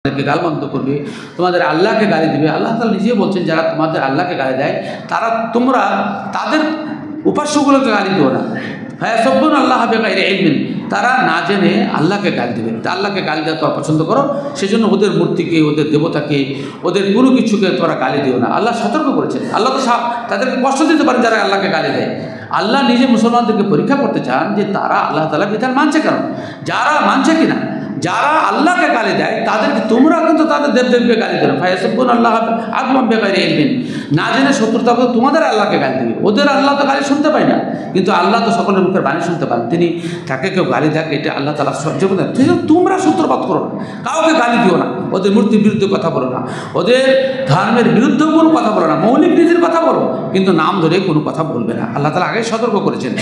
তোমাদেরকে গালমন্দ করবে, তোমাদের আল্লাহকে গালি দিবে। আল্লাহ তাআলা নিজে বলছেন যারা তোমাদের আল্লাহকে গালি দেয় তোমরা তাদের উপাস্যগুলোকে গালি দিও না। ফায়াসাব্বুন আল্লাহ বিগাইরি ইলমিন, তারা না জেনে আল্লাহকে গালি দেবে। তা আল্লাহকে গালি দেওয়া তোমরা পছন্দ করো, সেজন্য ওদের মূর্তিকে, ওদের দেবতাকে, ওদের কোনো কিছুকে তোমরা গালি দিও না। আল্লাহ সতর্ক করেছেন। আল্লাহ তো তাদেরকে কষ্ট দিতে পারেন যারা আল্লাহকে গালি দেয়। আল্লাহ নিজে মুসলমানদেরকে পরীক্ষা করতে চান যে তারা আল্লাহ তাআলার বিধান মানছে কেন, যারা মানছে কিনা। যারা আল্লাহকে গালি দেয় তাদেরকে তোমরা কিন্তু তাদের দেবদেবীকে গালি দেবে। ফায়াসাব্বুন আল্লাহ আদওয়াম বিগাইরি ইলমিন, না জেনে শত্রুতা করে তোমাদের আল্লাহকে গালি দেবে। ওদের আল্লাহ তো গালি শুনতে পায় না, কিন্তু আল্লাহ তো সকলের মুখের বাণী শুনতে পান। তিনি তাকে কেউ গালি দেয়, এটা আল্লাহ তাআলা সহ্য করে দেন। তোমরা সূত্রপাত করো না, কাউকে গালি দিও না, ওদের মূর্তির বিরুদ্ধে কথা বলো না, ওদের ধর্মের বিরুদ্ধেও কোনো কথা বলো না, মৌলিক নীতির কথা বলো, কিন্তু নাম ধরে কোনো কথা বলবে না। আল্লাহ তাআলা আগেই সতর্ক করেছেন।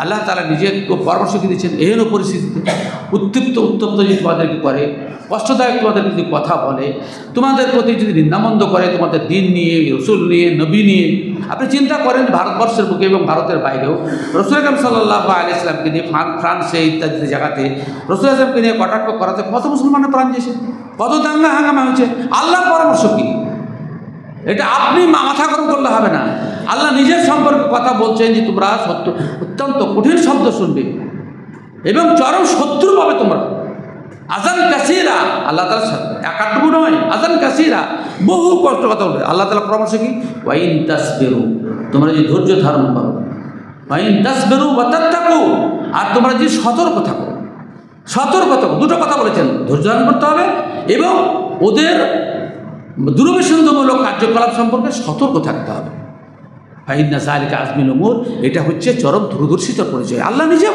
আল্লাহ তাআলা নিজে পরামর্শ দিয়েছেন এহেন পরিস্থিতিতে উত্তপ্ত যদি তোমাদেরকে করে, কষ্টদায়ক তোমাদের যদি কথা বলে, তোমাদের প্রতি যদি নিন্দামন্দ করে, তোমাদের দিন নিয়ে, রসুল নিয়ে, নবী নিয়ে। আপনি চিন্তা করেন ভারতবর্ষের বুকে এবং ভারতের বাইরেও রাসূল আকরাম সাল্লাল্লাহু আলাইহি ওয়াসাল্লামকে নিয়ে ফ্রান্সে ইত্যাদি জায়গাতে রাসূল আসলামকে নিয়ে কটাক্ষ করাতে কত মুসলমানের প্রাণ গেছে, কত দাঙ্গা হাঙ্গামা হয়েছে। আল্লাহর পরামর্শ কি? এটা আপনি মাথা গরম করলে হবে না। আল্লাহ নিজের সম্পর্কে কথা বলছেন যে তোমরা অত্যন্ত কঠিন শব্দ শুনবে এবং চরম শত্রু পাবে তোমরা। আজান কাসিরা, আল্লাহ তাআলা একাটুকু নয়, আজান কাসিরা, বহু কষ্ট কথা বলবে। আল্লাহ তাআলা পরামর্শ কি? ওয়াইন তাসবিরু, তোমরা যদি ধৈর্য ধারণ করো, ওয়াইন তাসবিরু ওয়া তাত্তাকু, আর তোমরা যদি সতর্ক থাকো। দুটো কথা বলেছেন, ধৈর্য ধারণ করতে হবে এবং ওদের দুরভিসন্ধমূলক কার্যকলাপ সম্পর্কে সতর্ক থাকতে হবে। ফাইন্না যালিকা আজমিল উমুর, এটা হচ্ছে চরম দূরদর্শিতার পরিচয়। আল্লাহ নিজে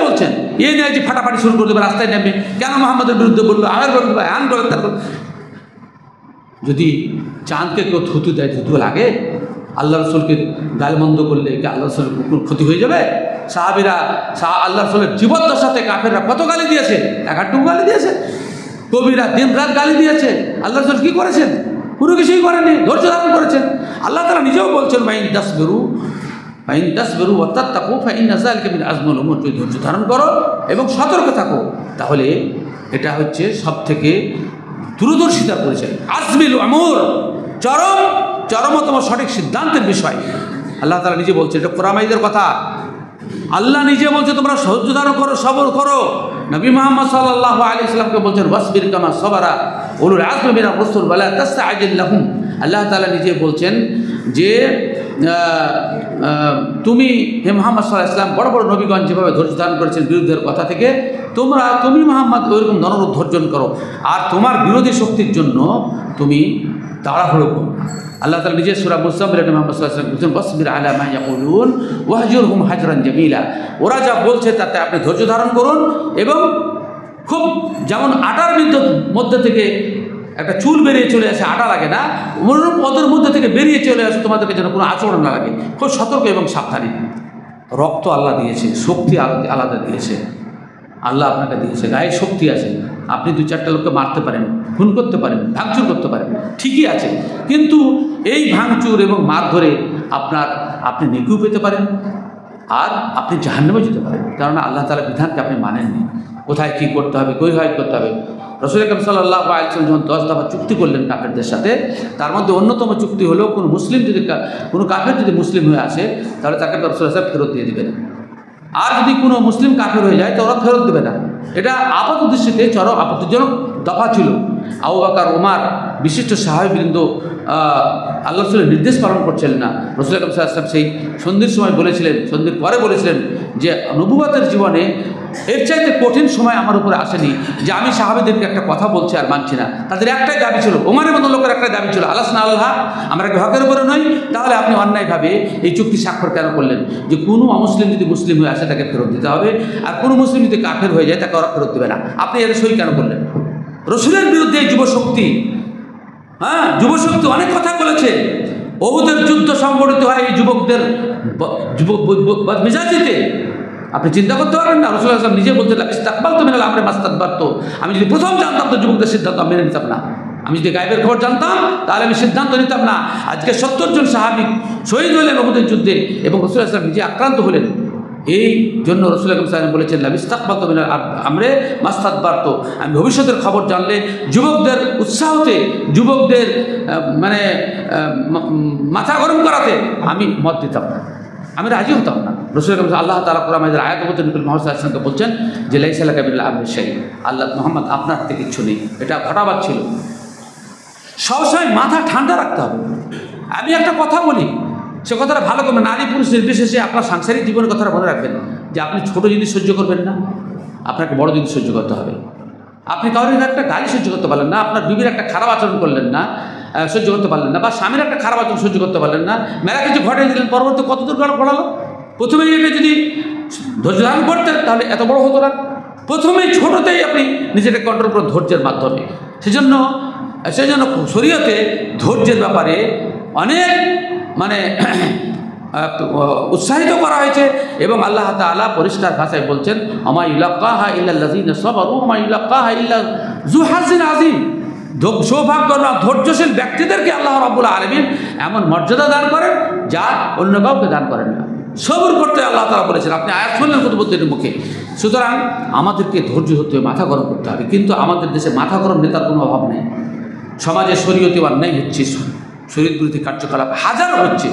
বলছেন এই নিয়ে যে ফাটাফাটি শুরু করে দেবে, রাস্তায় নেমে কেন মুহাম্মদের বিরুদ্ধে বললো, আমার বলবে আন বলে তার। যদি চাঁদকে কেউ থুতু দেয়, থুতু লাগে? আল্লাহ রসুলকে গালমন্দ করলে কি আল্লাহ রসুলের ক্ষতি হয়ে যাবে? সাহাবীরা আল্লাহ রসুলের জীবদ্দশাতে কাফেররা কত গালি দিয়েছে, একাটুকু গালি দিয়েছে। কবিরা দিন রাত গালি দিয়েছে। আল্লাহ রসুল কী করেছেন? কোনো কিছুই করেনি, ধৈর্য ধারণ করেছেন। আল্লাহ তাআলা নিজেও বলছেন ওয়াইন তাসবিরু ওয়া তাত্তাকু ফাইন্না যালিকা মিন আজমিল উমুর, যদি ধৈর্য ধারণ করো এবং সতর্ক থাকো, তাহলে এটা হচ্ছে সবথেকে দূরদর্শিতার পরিচয়। আজমিল উমুর, চরমতম সঠিক সিদ্ধান্তের বিষয়। আল্লাহ তাআলা নিজে বলছেন, এটা কোরআন মাজিদের কথা। আল্লাহ নিজে বলছে তোমরা ধৈর্য ধারণ করো, সবর করো। নবী মুহাম্মদ সাল্লাল্লাহু আলাইহি ওয়াসাল্লামকে বলছেন ওয়াসবির কামা সাবারা উলুল আযমি মিনার রাসূল ওয়া লা তাসতাজিল লাহুম। আল্লাহ তাআলা নিজে বলছেন যে তুমি হে মুহাম্মদ সাল্লাল্লাহু আলাইহি ওয়াসাল্লাম বড় বড় নবীগণ যেভাবে ধৈর্য ধারণ করেছেন বিরুদ্ধের কথা থেকে, তুমি মুহাম্মদ ওইরকম নররূপ ধৈর্য করো, আর তোমার বিরোধী শক্তির জন্য তুমি তাড়াহুড়ো করো। আল্লাহ তাআলা নিজে সূরা মুজাম্মিল মুহাম্মদ সাল্লাল্লাহু আলাইহি ওয়াসাল্লাম বলেছেন ওয়াসবির আলা মা ইয়াকুলুন ওয়াহজুরহুম হাজরান জামিলা, ওরা যা বলছে তাতে আপনি ধৈর্য ধারণ করুন এবং খুব যেমন আটার মধ্যে থেকে একটা চুল বেরিয়ে চলে আসে, আটা লাগে না, ওদের মধ্যে থেকে বেরিয়ে চলে আসে, তোমাদেরকে যেন কোনো আচরণ না লাগে। খুব সতর্ক এবং সাবধানী। রক্ত আল্লাহ দিয়েছে, শক্তি আলাদা দিয়েছে। আল্লাহ আপনাকে দিয়েছে, গায়ে শক্তি আছে, আপনি 2-4টা লোককে মারতে পারেন, খুন করতে পারেন, ভাঙচুর করতে পারেন, ঠিকই আছে। কিন্তু এই ভাঙচুর এবং মারধরে আপনি নেকিও পেতে পারেন আর আপনি জাহান্নামে যেতে পারেন, কারণ আল্লাহ তাআলার বিধানকে আপনি মানেননি। কোথায় কী করতে হবে, কীভাবে করতে হবে। রাসূল আকরাম সাল্লাল্লাহু আলাইহি ওয়াসাল্লাম যখন 10 দফা চুক্তি করলেন কাফেরদের সাথে, তার মধ্যে অন্যতম চুক্তি হলো কোনো কাফের যদি মুসলিম হয়ে আসে তাহলে তাকে রাসূল সাহেব ফেরত দিয়ে দেবেন, আর যদি কোনো মুসলিম কাফের হয়ে যায় তো ওরা ফেরত দেবে না। এটা আপাত দৃষ্টিতে চরম আপত্তিজনক দফা ছিল। আবু বকর, ওমর, বিশিষ্ট সাহাবীবৃন্দ আল্লাহ রাসূলের নির্দেশ পালন করছিলেন না। রাসূল আকরাম সাল্লাল্লাহু আলাইহি ওয়াসাল্লাম সেই সন্ধির সময় বলেছিলেন, সন্ধির পরে বলেছিলেন যে নবুয়তের জীবনে এর চাইতে কঠিন সময় আমার উপরে আসেনি যে আমি সাহাবীদেরকে একটা কথা বলছি আর মানছি না। তাদের একটাই দাবি ছিল, ওমরের মতো লোকের একটাই দাবি ছিল, আলাসনা আল্লাহ, আমরা কি হকের উপরে নই? তাহলে আপনি অন্যায়ভাবে এই চুক্তি স্বাক্ষর কেন করলেন যে কোনো অমুসলিম যদি মুসলিম হয়ে আসে তাকে ফেরত দিতে হবে, আর কোনো মুসলিম যদি কাফের হয়ে যায় তাকে ওরা ফেরত দেবে না? আপনি এর সই কেন করলেন? রাসূলের বিরুদ্ধে এই যুবশক্তি, যুবশক্তি অনেক কথা বলেছে। ওহুদের যুদ্ধ সংগঠিত হয় এই যুবকদের মেজাজিতে। আপনি চিন্তা করতে পারবেন না, রাসূল সাল্লাল্লাহু আলাইহি ওয়াসাল্লাম নিজে বলতে ইস্তাকবালতু মিনাল আমরি মাস্তাকবারতু, আমি যদি প্রথম জানতাম তো যুবকদের সিদ্ধান্ত মেনে নিতাম না। আমি যদি গায়েবের খবর জানতাম তাহলে আমি সিদ্ধান্ত নিতাম না। আজকে 70 জন সাহাবী শহীদ হলেন ওহুদের যুদ্ধে এবং রাসূল সাল্লাল্লাহু আলাইহি ওয়াসাল্লাম নিজে আক্রান্ত হলেন। এই জন্য রাসূল আকরাম সাল্লাল্লাহু আলাইহি ওয়াসাল্লাম বলেছেন লাবিস্তাকবালতু মিনাল আমরে মাস্তাদবারতু, আমি ভবিষ্যতের খবর জানলে যুবকদের উৎসাহতে, যুবকদের মানে মাথা গরম করাতে আমি মত দিতাম না, আমি রাজি হতাম না। রাসূল আকরাম আল্লাহ তাআলা কোরআন মাজিদের আয়াত মধ্যে নবী মুহাম্মদ সাল্লাল্লাহু আলাইহি ওয়াসাল্লামকে বলছেন যে লাইসা লাকা মিনাল আমরি শাই, আল্লাহ মুহাম্মদ আপনার হাতে কিচ্ছু নেই। এটা ঘটাবার ছিল। সবসময় মাথা ঠান্ডা রাখতে হবে। আমি একটা কথা বলি, সে কথাটা ভালো করবেন, নারী পুরুষ নির্বিশেষে আপনার সাংসারিক জীবনের কথাটা মনে রাখবেন যে আপনি ছোট জিনিস সহ্য করবেন না, আপনাকে বড় জিনিস সহ্য করতে হবে। আপনি কারোর একটা গালি সহ্য করতে পারলেন না, আপনার বিবির একটা খারাপ আচরণ করলেন না, সহ্য করতে পারলেন না, বা স্বামীর একটা খারাপ আচরণ সহ্য করতে পারলেন না, মেলা কিছু ঘটিয়ে দিলেন, পরবর্তী কত দূর ঘটালো। প্রথমেই এটা যদি ধৈর্য ধারণ করতেন তাহলে এত বড় হতো না। প্রথমেই ছোটোতেই আপনি নিজেকে কন্ট্রোল করেন ধৈর্যের মাধ্যমে। সেজন্য শরীয়তে ধৈর্যের ব্যাপারে অনেক মানে উৎসাহিত করা হয়েছে, এবং আল্লাহ তাআলা পরিষ্কার ভাষায় বলছেন আমা ইউলাক্কাহা ইল্লাল্লাযীনা সাবারু আমা ইউলাক্কাহা ইল্লা যু হাযিন আযীম। সৌভাগ্য না ধৈর্যশীল ব্যক্তিদেরকে আল্লাহ রাব্বুল আলামিন এমন মর্যাদা দান করেন যা অন্য কাউকে দান করেন না। সবর করতে আল্লাহ তাআলা বলেছেন, আপনি আয়াত শুনলেন কুতুবুদ্দিনের মুখে। সুতরাং আমাদেরকে ধৈর্য ধরতে হবে, মাথা গরম করতে হবে। কিন্তু আমাদের দেশে মাথা গরম নেতার কোনো অভাব নেই। সমাজে শরীয়তি অন্যায় হচ্ছে, শরীয়ত বিরোধী কার্যকলাপ হাজারো হচ্ছে,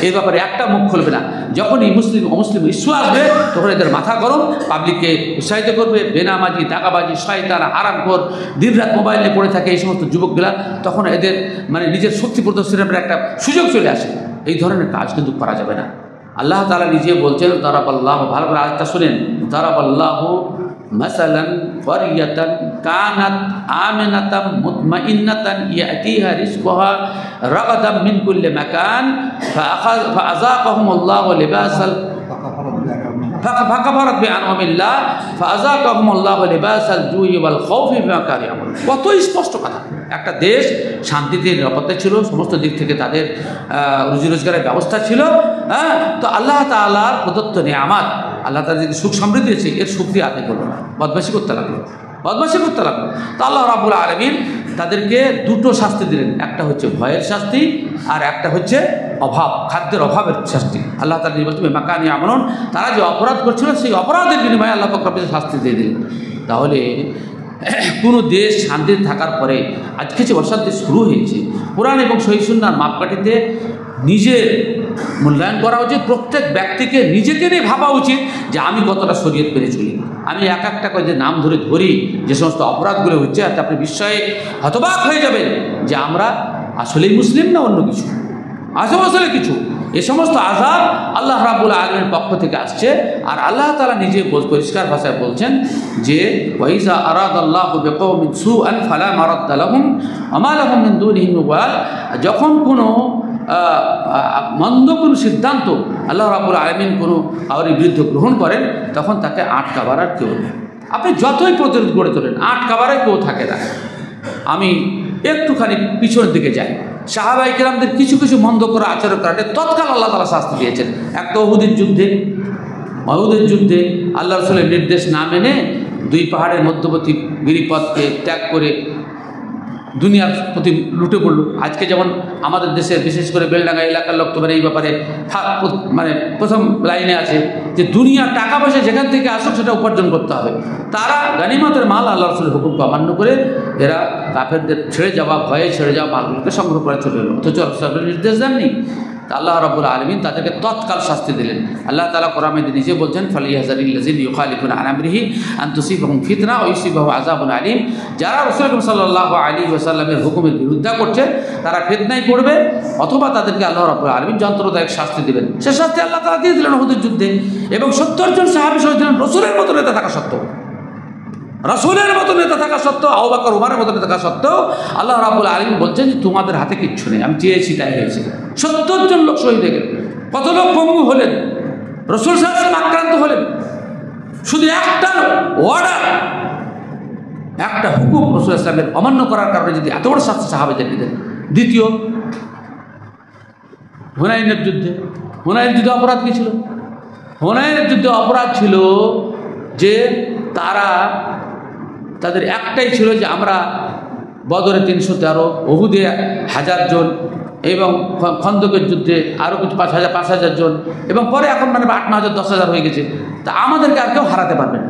এই ব্যাপারে একটা মুখ খুলবে না। যখনই মুসলিম অমুসলিম ইস্যু আসবে তখন এদের মাথা গরম, পাবলিককে উৎসাহিত করবে, বেনামাজি, টাকাবাজি, শয়তান, হারামখোর, দিনরাত মোবাইলে পড়ে থাকে এই সমস্ত যুবকগুলা, তখন এদের মানে নিজের শক্তি প্রদর্শনের একটা সুযোগ চলে আসে। এই ধরনের কাজ কিন্তু করা যাবে না। আল্লাহ তাআলা নিজে বলছেন দারাবাল্লাহু, ভালো করে আয়াতটা শুনেন, দারাবাল্লাহু মাসালান ক্বরিয়াতান কানাত আমিনাতাম মুতমাইন্নাতান ইয়াতিহা রিজকুহা রাগাদাম মিন কুল্লি মাকান ফাআযাকাহুমুল্লাহু লিবাসাল ফাকাফারাত বিআনআমিল্লাহ ফাআযাকাহুমুল্লাহু লিবাসাল জুই ওয়াল খাউফি বিমা কানু ইয়ামালুন। কত স্পষ্ট কথা। একটা দেশ শান্তিতে নিরাপত্তা ছিল, সমস্ত দিক থেকে তাদের রুজি রোজগারের ব্যবস্থা ছিল। হ্যাঁ, তো আল্লাহ তাআলার প্রদত্ত নিয়ামত, আল্লাহ তাআলা যদি সুখ সমৃদ্ধি দিয়েছে, এর শুকরিয়া আদায় করলো না, বদমাশি করতে লাগলো। তো আল্লাহ রাব্বুল আলামিন তাদেরকে দুটো শাস্তি দিলেন, একটা হচ্ছে ভয়ের শাস্তি আর একটা হচ্ছে অভাব, খাদ্যের অভাবের শাস্তি। আল্লাহ তাআলা বলছেন মাকানি আমরুন, তারা যে অপরাধ করছিল সেই অপরাধের বিনিময়ে আল্লাহ পাক রব্বুল শাস্তি দিয়ে দিলেন। তাহলে কোনো দেশ শান্তিতে থাকার পরে আজকে যে অশান্তি শুরু হয়েছে, কোরআন এবং সহিহ সুন্নাহর মাপকাঠিতে নিজের মূল্যায়ন করা উচিত। প্রত্যেক ব্যক্তিকে নিজেকে নিয়ে ভাবা উচিত যে আমি কতটা শরীয়ত মেনে চলি। আমি এক একটা করে যে নাম ধরি যে সমস্ত অপরাধগুলো হচ্ছে, তাতে আপনি বিস্ময়ে হতবাক হয়ে যাবেন যে আমরা আসলেই মুসলিম না অন্য কিছু, আসলে কিছু। এই সমস্ত আযাব আল্লাহ রাব্বুল আলামিনের পক্ষ থেকে আসছে। আর আল্লাহ তাআলা নিজে পরিষ্কার ভাষায় বলছেন যে ওয়াইজা আরাদাল্লাহু বিকওমিন সুআন ফালা মারাদ্দা লাহুম ওয়া মা লাহুম মিন দুনিহি মিন ওয়াল। যখন কোনো মন্দ কোনো সিদ্ধান্ত আল্লাহ রাব্বুল আলামিন কোনো কাউরির বিরুদ্ধে গ্রহণ করেন, তখন তাকে আটকাবার আর কেউ নেই। আপনি যতই প্রতিরোধ গড়ে তোলেন, আটকাবার কেউ থাকে না। আমি একটুখানি পিছনের দিকে যাই। সাহাবায়ে কেরামদের কিছু কিছু মন্দ করা আচরণ করাতে তৎকাল আল্লাহ তাআলা শাস্তি দিয়েছেন। একটা উহুদের যুদ্ধে আল্লাহ রাসূলের নির্দেশ না মেনে দুই পাহাড়ের মধ্যবর্তী গিরিপথকে ত্যাগ করে দুনিয়ার প্রতি লুটে পড়লো। আজকে যেমন আমাদের দেশের বিশেষ করে বেলডাঙ্গা এলাকার লোক তোমার এই ব্যাপারে মানে প্রথম লাইনে আছে যে দুনিয়ার টাকা পয়সা যেখান থেকে আসুক সেটা উপার্জন করতে হবে। তারা গানিমতের মাল আল্লাহ রাসূলের হুকুমকে অমান্য করে এরা কাফেরদের ভয়ে ছেড়ে যাওয়া মালগুলোকে সংগ্রহ করে চলে এলো, অথচ রাসূলের নির্দেশ দেননি। আল্লাহ রাব্বুল আলামিন তাদেরকে তৎকাল শাস্তি দিলেন। আল্লাহ তাআলা কোরআনে নিজে বলছেন ফালিয়াহযারিল্লাযীনা ইউখালিফুনা আন আমরিহি আন তুসিবাহুম ফিতনা ওয়া ইউসিবাহুম আযাবুন আলীম। যারা রাসূল সাল্লাল্লাহু আলাইহি ওয়াসাল্লামের হুকুমের বিরুদ্ধে করছে তারা ফিতনায় পড়বে, অথবা তাদেরকে আল্লাহ রাব্বুল আলামিন যন্ত্রদায়ক শাস্তি দিবেন। সে শাস্তি আল্লাহ তাআলা দিয়ে দিলেন উহুদের যুদ্ধে। এবং ৭০ জন সাহাবী শহীদ হলেন রাসূলের মতো নেতা থাকা সত্ত্বেও, আবু বকর ওমরের মতো নেতা থাকা সত্ত্বেও আল্লাহ রাব্বুল আলামিন বলছেন যে তোমাদের হাতে কিচ্ছু নেই, আমি চেয়েছি তাই হয়েছে। ৭০ জন লোক শহীদ হয়ে গেলেন, কত লোক পঙ্গু হলেন, রাসূল সাল্লাল্লাহু আলাইহি ওয়াসাল্লাম আক্রান্ত হলেন। শুধু একটা অর্ডার, একটা হুকুম রাসূল সাল্লাল্লাহু আলাইহি ওয়াসাল্লামের অমান্য করার কারণে যদি এত বড় শাস্তি সাহাবাদের দিলেন। দ্বিতীয়, হুনাইনের যুদ্ধে অপরাধ কি ছিল? হুনাইনের যুদ্ধে অপরাধ ছিল যে তাদের একটাই ছিল যে আমরা বদরে ৩১৩, উহুদে ১০০০ জন, এবং খন্দকের যুদ্ধে আরও কিছু 5,000 জন, এবং পরে এখন মানে 8,000 10,000 হয়ে গেছে। তা আমাদেরকে আর কেউ হারাতে পারবে না।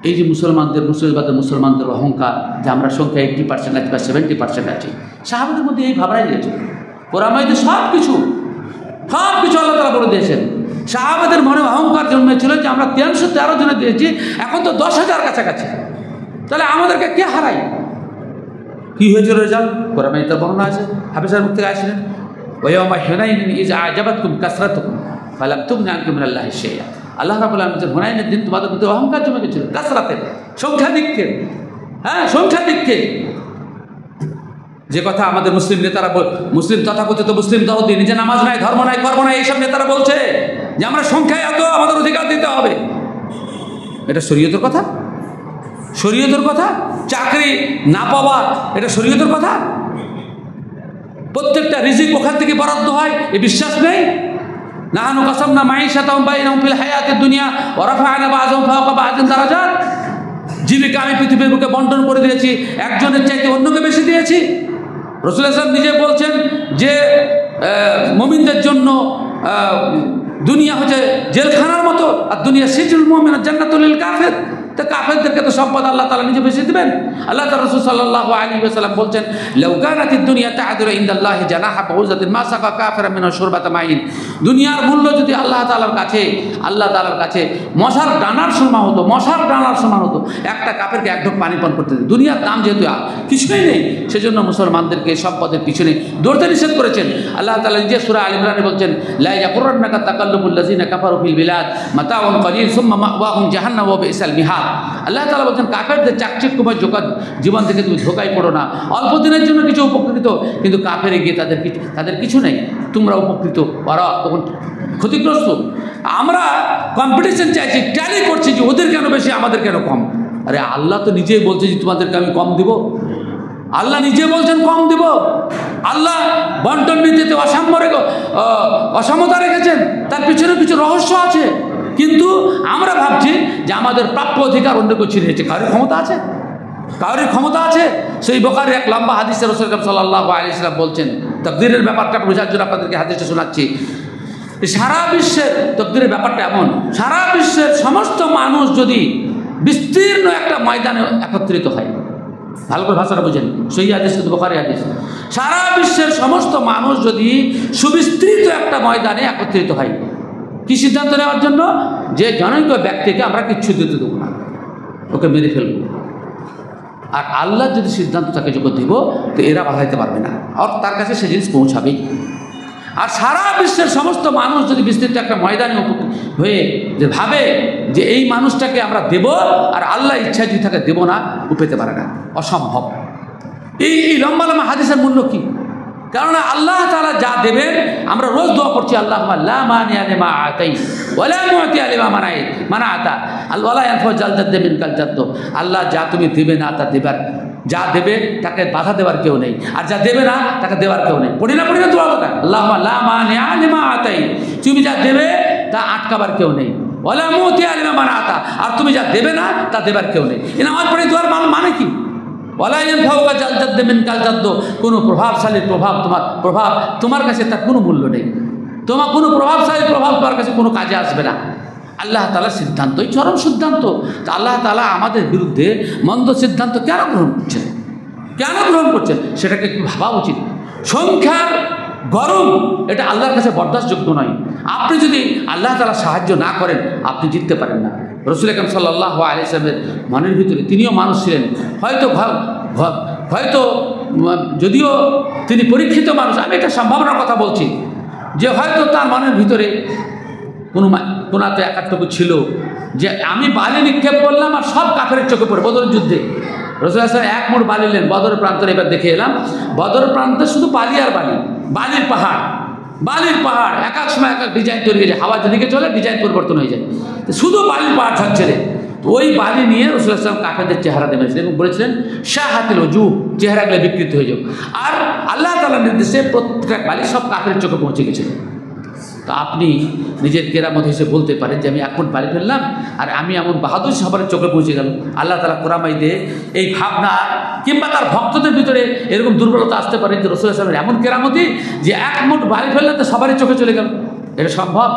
এই যে মুসলমানদের অহংকার যে আমরা সংখ্যা 80% আছি বা 70% আছি, সাহাবাদের মধ্যে এই ভাবনাই দিয়েছে। কোরআনে সব কিছু আল্লাহ তাআলা বলে দিয়েছেন। সাহাবাদের মনে অহংকার জন্মেছিল যে আমরা 313 জনে দিয়েছি, এখন তো 10,000 কাছাকাছি, তাহলে আমাদেরকে কে হারাই? কী হয়েছিল রেজাল্ট? কোরআনে তার বর্ণনা আছে, হাফিজের মুখ থেকে আসলেন, ওয়াইয়াউমা হুনাইনিন ইয আ'জাবাতকুম কাসরাতুকুম ফালাম তুগনি আনকুম মিনাল্লাহি শাইআ। আল্লাহ রাব্বুল আলামিন বলেন, হুনাইনের দিন তোমাদের মধ্যে অহংকার জমে গেছিল, কাসরাতের, সংখ্যাধিক্যের। সংখ্যাধিক্যের যে কথা আমাদের মুসলিম নেতারা, মুসলিম তথাকথিত মুসলিম তহদি, নিজে নামাজ নাই, ধর্ম নাই, কর্ম নাই, এইসব নেতারা বলছে যে আমরা সংখ্যায় এত, আমাদের অধিকার দিতে হবে। এটা শরীয়তের কথা? শরীয়তের কথা? চাকরি না পাওয়া এটা শরীয়তের কথা? প্রত্যেকটা রিজিক ওখান থেকে বরাদ্দ হয়, এ বিশ্বাস নেই? নাহানু কাসামনা মাঈশাতাহুম বাইনাহুম ফিল হায়াতিদ দুনিয়া ওয়া রাফা'না বা'যাহুম ফাওকা বা'যিন দারাজাত। জীবিকা আমি পৃথিবীর বুকে বন্টন করে দিয়েছি, একজনের চাইতে অন্যকে বেশি দিয়েছি। রাসূল সাল্লাল্লাহু আলাইহি ওয়াসাল্লাম নিজে বলছেন যে মুমিনদের জন্য দুনিয়া হচ্ছে জেলখানার মতো, আর দুনিয়া সিজনুল মুমিন জান্নাতুল লিল কাফির। তো কাফেরদেরকে তো সম্পদ আল্লাহ তাআলা নিজে বেশি দিবেন। আল্লাহ তাআলা রাসূল সাল্লাল্লাহু আলাইহি ওয়াসাল্লাম বলছেন, লাউ কানাতিদ দুনিয়া তা'দিলু ইনদাল্লাহি জানাহা বাউযাতিন মা সাকা কাফিরাম মিনা শুরবাতা মাইন। দুনিয়ার মূল্য যদি আল্লাহ তাআলার কাছে মশার ডানার সমান হতো, একটা কাফেরকে এক ঢোক পানি পান করতে দিত। দুনিয়ার দাম যেহেতু কিছুই নেই, সেজন্য মুসলমানদেরকে সম্পদের পিছনে দৌড়তে নিষেধ করেছেন। আল্লাহ তাআলা নিজে সূরা আল ইমরানে বলছেন, লা ইয়াকুররান্নাকা তাকাল্লুবুল লাযিনা কাফারু ফিল বিলাদ মাতাউন কলিল সুম্মা মাওয়াহুম জাহান্নাম ওয়া বিসাল মিহাদ। আল্লাহ তাআলা বলছেন, কাফেরদের চাকচিক্যময় জীবন থেকে তুমি ধোকায় পড়ো না। অল্প দিনের জন্য কিছু উপকৃত, কিন্তু কাফেরে গিয়ে তাদের কিছু নেই, তোমরা উপকৃত, ওরা তখন ক্ষতিগ্রস্ত। আমরা কম্পিটিশন চাইছি, ট্যালি করছি যে ওদের কেন বেশি, আমাদের কেন কম। আরে আল্লাহ তো নিজেই বলছে যে তোমাদেরকে আমি কম দিব। আল্লাহ নিজে বলছেন কম দিব। আল্লাহ বন্টন নীতিতে অসমতা রেখেছেন, তার পিছনে কিছু রহস্য আছে। কিন্তু আমরা ভাবছি যে আমাদের প্রাপ্য অধিকার অন্য কেউ ছিনিয়েছে। কারোর ক্ষমতা আছে? সেই বুখারীর এক লম্বা হাদিসে রাসূল সাল্লাল্লাহু আলাইহি ওয়াসাল্লাম বলছেন, তাকদীরের ব্যাপারটা বোঝার জন্য আপনাদেরকে হাদিসটা শোনাচ্ছি। সারা বিশ্বের তাকদীরের ব্যাপারটা এমন, সারা বিশ্বের সমস্ত মানুষ যদি বিস্তীর্ণ একটা ময়দানে একত্রিত হয়, ভালো করে ভাষাটা বুঝেন, সহিহ হাদিস কিন্তু বুখারী হাদিস। সারা বিশ্বের সমস্ত মানুষ যদি সুবিস্তৃত একটা ময়দানে একত্রিত হয়, কি সিদ্ধান্ত নেওয়ার জন্য? যে জনৈক ব্যক্তিকে আমরা কিচ্ছু দিতে দেবো না, ওকে মেরে ফেলবো। আর আল্লাহ যদি সিদ্ধান্ত তাকে যখন দেব, তো এরা বাধাইতে পারবে না, আর তার কাছে সে জিনিস পৌঁছাবেই। আর সারা বিশ্বের সমস্ত মানুষ যদি বিস্তৃত একটা ময়দানে হয়ে যে ভাবে যে এই মানুষটাকে আমরা দেব, আর আল্লাহ ইচ্ছা যদি তাকে দেব না, ও পেতে পারে না, অসম্ভব। এই লম্বা লম্বা হাদিসের মূল্য কি? কারণ আল্লাহ তাআলা যা দেবেন, আমরা রোজ দোয়া করছি, আল্লাহুম্মা লা মানিয়া লিমা আতাইত ওয়া লা মুতিয়া লিমা মানাআতা ওয়া লা ইয়ানফাউ যাল জাদ্দি মিনকাল জাদ্দ। আল্লাহ যা তুমি দেবে না, তা দেবার, যা দেবে তাকে বাধা দেওয়ার কেউ নেই, আর যা দেবে না তাকে দেওয়ার কেউ নেই। পড়ি না দোয়া কথা, আল্লাহুম্মা লা মানিয়া লিমা আতাইত, তুমি যা দেবে তা আটকাবার কেউ নেই, ওয়া লা মুতিয়া লিমা মানাআতা, আর তুমি যা দেবে না তা দেবার কেউ নেই। এই নামাজ পড়ে দোয়ার মানে কি? কোনো প্রভাবশালী তোমার কাছে তার কোনো মূল্য নেই, কোনো প্রভাবশালী প্রভাব তোমার কাছে কোনো কাজে আসবে না। আল্লাহ তাআলার সিদ্ধান্তই চরম সিদ্ধান্ত। তা আল্লাহ তাআলা আমাদের বিরুদ্ধে মন্দ সিদ্ধান্ত কেন গ্রহণ করছেন সেটাকে একটু ভাবা উচিত। সংখ্যার গরম এটা আল্লাহর কাছে বরদাস্তযোগ্য নয়। আপনি যদি আল্লাহ তাআলা সাহায্য না করেন, আপনি জিততে পারেন না। রাসূল আকরাম সাল্লাল্লাহু আলাইহি ওয়াসাল্লামের মনের ভিতরে, তিনিও মানুষ ছিলেন, হয়তো যদিও তিনি পরীক্ষিত মানুষ, আমি একটা সম্ভাবনার কথা বলছি যে হয়তো তার মনের ভিতরে কোনাতে একাত্মক ছিল যে আমি বালি নিক্ষেপ করলাম আর সব কাফেরের চোখে পড়ে। বদরের যুদ্ধে রাসূল সাল্লাল্লাহু আলাইহি ওয়াসাল্লাম এক মোড় বালি নিলেন, বদরের প্রান্তরে এবার দেখে এলাম, বদরের প্রান্তে শুধু বালি আর বালি, বালির পাহাড় এক এক সময় এক এক ডিজাইন তৈরি হয়ে যায়, হাওয়া যেদিকে চলে ডিজাইন পরিবর্তন হয়ে যায়, শুধু বালির পাহাড় থাকছে রে। ওই বালি নিয়ে রাসূল সাল্লাল্লাহু আলাইহি ওয়াসাল্লাম কাফেরদের চেহারা দেখেছিলেন এবং বলেছিলেন শাহাতিল ওজুহ, চেহারাগুলো বিকৃত হয়ে যাও। আর আল্লাহ তাআলার নির্দেশে প্রত্যেক বালি সব কাফেরের চোখে পৌঁছে গেছিল। তো আপনি নিজের কেরামত হিসেবে বলতে পারেন যে আমি 1 ফুট বাড়ি ফেললাম আর আমি এমন বাহাদুর সবার চোখে পৌঁছে গেল। আল্লাহ তাআলা কোরআনে এই ভাবনা কিংবা তার ভক্তদের ভিতরে এরকম দুর্বলতা আসতে পারে যে রাসূল সাল্লাল্লাহু আলাইহি ওয়াসাল্লামের এমন কেরামতি যে 1 মুঠ বাড়ি ফেললে তো সবারই চোখে চলে গেল। এটা সম্ভব?